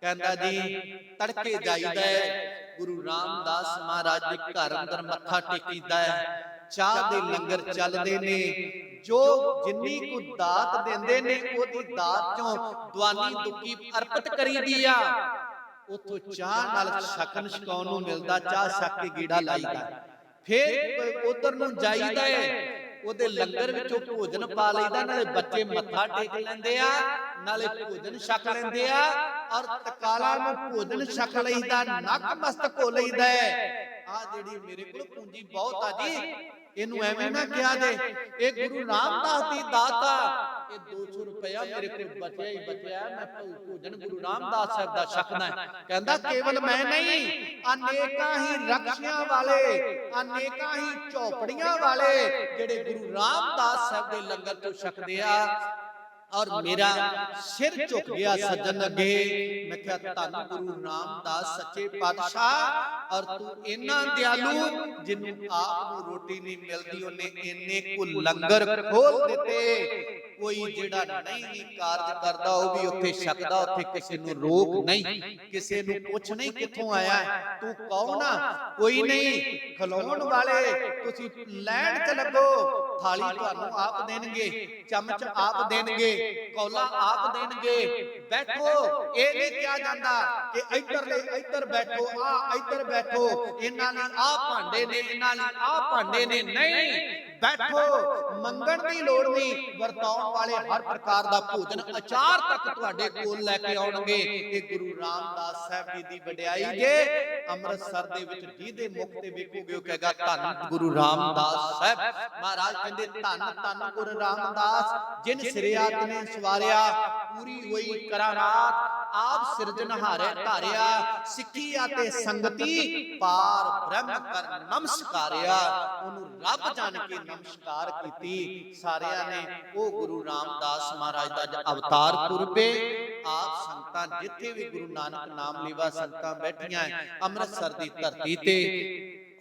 ਕਹਿੰਦਾ ਜੀ ਤੜਕੇ ਜਾਈਦਾ ਹੈ, ਗੁਰੂ ਰਾਮਦਾਸ ਮਹਾਰਾਜ ਦੇ ਘਰ ਅੰਦਰ ਮੱਥਾ ਟੇਕੀਦਾ ਹੈ, ਚਾਹ ਦੇ ਲੰਗਰ ਚੱਲਦੇ ਨੇ, ਜੋ ਜਿੰਨੀ ਕੁ ਦਾਤ ਦਿੰਦੇ ਨੇ ਉਹਦੀ ਦਾਤ ਚੋਂ ਦਵਾਨੀ ਦੁੱਕੀ ਅਰਪਿਤ ਕਰੀਦੀ ਆ। ਉਥੋਂ ਚਾਹ ਨਾਲ ਛਕਣ ਛਕਾਉਣ ਨੂੰ ਮਿਲਦਾ, ਚਾਹ ਛਕ ਕੇ ਗੀੜਾ ਲਾਈਦਾ। ਫਿਰ ਉਧਰ ਨੂੰ ਜਾਈਦਾ ਹੈ, ਉਹਦੇ ਲੰਗਰ ਵਿੱਚੋਂ ਭੋਜਨ ਪਾ ਲਈਦਾ, ਨਾਲੇ ਬੱਚੇ ਮੱਥਾ ਟੇਕ ਲੈਂਦੇ ਆ, ਨਾਲੇ ਭੋਜਨ ਛਕ ਲੈਂਦੇ ਆ, ਔਰ ਤਕਾਲਾ ਨੂੰ ਭੋਜਨ ਛਕ ਲਈਦਾ, ਨੱਕ ਮਸਤਕ ਹੋ ਲਈਦਾ। ਆ ਜਿਹੜੀ ਮੇਰੇ ਕੋਲ ਪੂੰਜੀ ਬਹੁਤ ਆ ਜੀ, ਇਹਨੂੰ ਐਵੇਂ ਨਾ ਕਿਹਾ ਜੇ ਇਹ ਗੁਰੂ ਰਾਮਦਾਸ ਦੀ ਦਾਤ ਆ। ਇਹ 200 ਰੁਪਇਆ ਮੇਰੇ ਕੋਲ ਬਚਿਆ ਹੀ ਬਚਿਆ, ਮੈਂ ਭੋਜਨ ਗੁਰੂ ਰਾਮਦਾਸ ਸਾਹਿਬ ਦਾ ਛਕਣਾ ਹੈ। ਕਹਿੰਦਾ ਕੇਵਲ ਮੈਂ ਨਹੀਂ, ਅਨੇਕਾਂ ਹੀ ਰਕਸ਼ਿਆਂ ਵਾਲੇ, ਅਨੇਕਾਂ ਹੀ ਝੌਪੜੀਆਂ ਵਾਲੇ ਜਿਹੜੇ ਗੁਰੂ ਰਾਮਦਾਸ ਸਾਹਿਬ ਦੇ ਲੰਗਰ ਤੋਂ ਛਕਦੇ ਆ। ਔਰ ਮੇਰਾ ਸਿਰ ਝੁਕ ਗਿਆ ਸੱਜਣ ਅੱਗੇ। ਮੈਂ ਕਿਹਾ ਧੰਨ ਗੁਰੂ ਰਾਮਦਾਸ ਸੱਚੇ ਪਾਤਸ਼ਾਹ, ਔਰ ਤੂੰ ਇੰਨਾ ਦਿਆਲੂ, ਜਿਹਨੂੰ ਆਪ ਨੂੰ ਰੋਟੀ ਨਹੀਂ ਮਿਲਦੀ ਉਹਨੇ ਇੰਨੇ ਕੁ ਲੰਗਰ ਖੋਲ ਦਿੱਤੇ। ਕੋਈ ਜਿਹੜਾ ਨਹੀਂ ਕਾਰਜ ਕਰਦਾ ਉਹ ਵੀ ਉੱਥੇ ਛਕਦਾ, ਉੱਥੇ ਕਿਸੇ ਨੂੰ ਰੋਕ ਨਹੀਂ, ਕਿਸੇ ਨੂੰ ਪੁੱਛ ਨਹੀਂ ਕਿੱਥੋਂ ਆਇਆ, ਤੂੰ ਕੌਣ ਆ, ਕੋਈ ਨਹੀਂ। ਖਲੋਣ ਵਾਲੇ ਤੁਸੀਂ ਲੈਣ ਚ ਲੱਗੋ, ਥਾਲੀ ਤੁਹਾਨੂੰ ਆਪ ਦੇਣਗੇ, ਚਮਚ ਆਪ ਦੇਣਗੇ, ਕੌਲਾ ਆਪ ਦੇਣਗੇ। ਬੈਠੋ, ਇਹ ਨਹੀਂ ਕਿਹਾ ਜਾਂਦਾ ਕਿ ਇੱਧਰ ਬੈਠੋ, ਇੱਧਰ ਬੈਠੋ, ਇਹਨਾਂ ਲਈ ਭਾਂਡੇ ਨੇ, ਇਹਨਾਂ ਲਈ ਭਾਂਡੇ ਨੇ, ਨਹੀਂ। ਬੈਠੋ, ਮੰਗਣ ਦੀ ਲੋੜ ਨਹੀਂ, ਵਰਤਾਉਣ ਵਾਲੇ ਹਰ ਪ੍ਰਕਾਰ ਦਾ ਭੋਜਨ, ਅਚਾਰ ਤੱਕ ਤੁਹਾਡੇ ਕੋਲ ਲੈ ਕੇ ਆਉਣਗੇ। ਇਹ ਗੁਰੂ ਰਾਮਦਾਸ ਸਾਹਿਬ ਜੀ ਦੀ ਵਡਿਆਈ ਜੇ। ਅੰਮ੍ਰਿਤਸਰ ਦੇ ਵਿੱਚ ਜਿਹਦੇ ਮੁਖ ਤੇ ਵੇਖੋਗੇ ਉਹ ਕਹੇਗਾ ਧੰਨ ਗੁਰੂ ਰਾਮਦਾਸ ਸਾਹਿਬ। ਮਹਾਰਾਜ ਕਹਿੰਦੇ ਧੰਨ ਧੰਨ ਗੁਰੂ ਰਾਮਦਾਸ, ਜਿਨ ਸਿਰਿਆ ਤਿਨੇ ਸਵਾਰਿਆ, ਪੂਰੀ ਹੋਈ ਕਰਾਮਾਤ, ਆਪ ਸਿਰਜਣਹਾਰੇ ਧਾਰਿਆ, ਸਿੱਖੀ ਅਤੇ ਸੰਗਤੀ, ਪਾਰ ਬ੍ਰਹਮ ਕਰ ਨਮਸਕਾਰਿਆ। ਉਹਨੂੰ ਰੱਬ ਜਾਣ ਕੇ ਨਮਸਕਾਰ ਕੀਤੀ ਸਾਰਿਆਂ ਨੇ। ਉਹ ਗੁਰੂ ਰਾਮਦਾਸ ਮਹਾਰਾਜ ਦਾ ਅਵਤਾਰ ਪੁਰਬੇ ਆਪ ਸੰਗਤਾਂ, ਜਿੱਥੇ ਵੀ ਗੁਰੂ ਨਾਨਕ ਨਾਮ ਲੇਵਾ ਸੰਗਤਾਂ ਬੈਠੀਆਂ ਅੰਮ੍ਰਿਤਸਰ ਦੀ ਧਰਤੀ ਤੇ,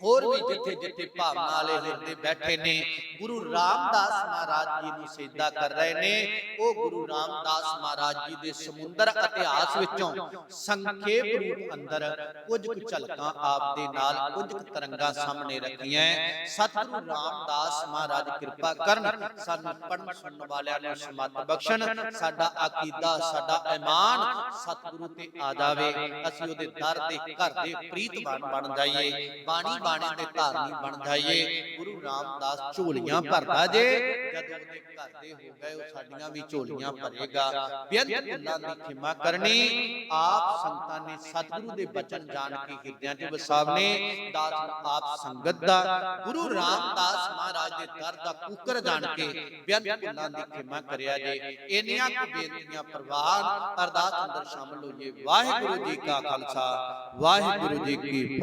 ਹੋਰ ਵੀ ਜਿੱਥੇ ਜਿੱਥੇ ਭਾਵਨਾ ਵਾਲੇ ਹਿਰਦੇ ਬੈਠੇ ਨੇ ਗੁਰੂ ਰਾਮਦਾਸ ਮਹਾਰਾਜ ਜੀ ਨੂੰ ਸਜਦਾ ਕਰ ਰਹੇ ਨੇ, ਉਹ ਗੁਰੂ ਰਾਮਦਾਸ ਮਹਾਰਾਜ ਜੀ ਦੇ ਸਮੁੰਦਰ ਇਤਿਹਾਸ ਵਿੱਚੋਂ ਸੰਖੇਪ ਰੂਪ ਅੰਦਰ ਕੁਝ ਕੁ ਝਲਕਾਂ ਆਪ ਦੇ ਨਾਲ ਕੁਝ ਕੁ ਤਰੰਗਾਂ ਸਾਹਮਣੇ ਰੱਖੀਆਂ। ਸਤਿਗੁਰੂ ਰਾਮਦਾਸ ਮਹਾਰਾਜ ਕਿਰਪਾ ਕਰਨ, ਸਾਨੂੰ ਪੜਨ ਸੁਣਨ ਵਾਲਿਆਂ ਨੂੰ ਸਮਤ ਬਖਸ਼ਣ, ਸਾਡਾ ਅਕੀਦਾ ਸਾਡਾ ਈਮਾਨ ਸਤਿਗੁਰੂ ਤੇ ਆ ਜਾਵੇ, ਅਸੀਂ ਉਹਦੇ ਦਰ ਦੇ ਘਰ ਦੇ ਪ੍ਰੀਤਵਾਨ ਬਣ ਜਾਈਏ, ਬਾਣੀ ਬਾਣੇ ਦੇ ਧਾਰਨੀ ਬਣ ਜਾਈਏ। ਗੁਰੂ ਰਾਮਦਾਸ ਝੋਲੀਆਂ ਭਰਦਾ ਜੇ, ਜਦੋਂ ਉਹਦੇ ਘਰ ਦੇ ਹੋ ਗਏ ਉਹ ਸਾਡੀਆਂ ਵੀ ਝੋਲੀਆਂ ਭਰੇਗਾ। ਬੇਅੰਤ ਭੁੱਲਾਂ ਦੀ ਖਿਮਾ ਕਰਨੀ, ਆਪ ਸੰਗਤਾਂ ਨੇ ਸਤਿਗੁਰੂ ਦੇ ਬਚਨ ਜਾਣ ਕੇ ਹਿਰਦਿਆਂ 'ਚ ਵਸਾਵਨੇ। ਦਾਸ ਆਪ ਸੰਗਤ ਦਾ ਗੁਰੂ ਰਾਮਦਾਸ ਮਹਾਰਾਜ ਦੇ ਦਰ ਦਾ ਕੂਕਰ ਜਾਣ ਕੇ ਬੇਅੰਤ ਭੁੱਲਾਂ ਦੀ ਖਿਮਾ ਕਰਿਆ ਜੇ। ਇੰਨੀਆਂ ਕੁ ਬੇਨਤੀਆਂ ਪ੍ਰਵਾਨ ਅਰਦਾਸ ਅੰਦਰ ਸ਼ਾਮਲ ਹੋਈਏ। ਵਾਹਿਗੁਰੂ ਜੀ ਕਾ ਖਾਲਸਾ, ਵਾਹਿਗੁਰੂ ਜੀ ਕੀ ਫਤਿਹ।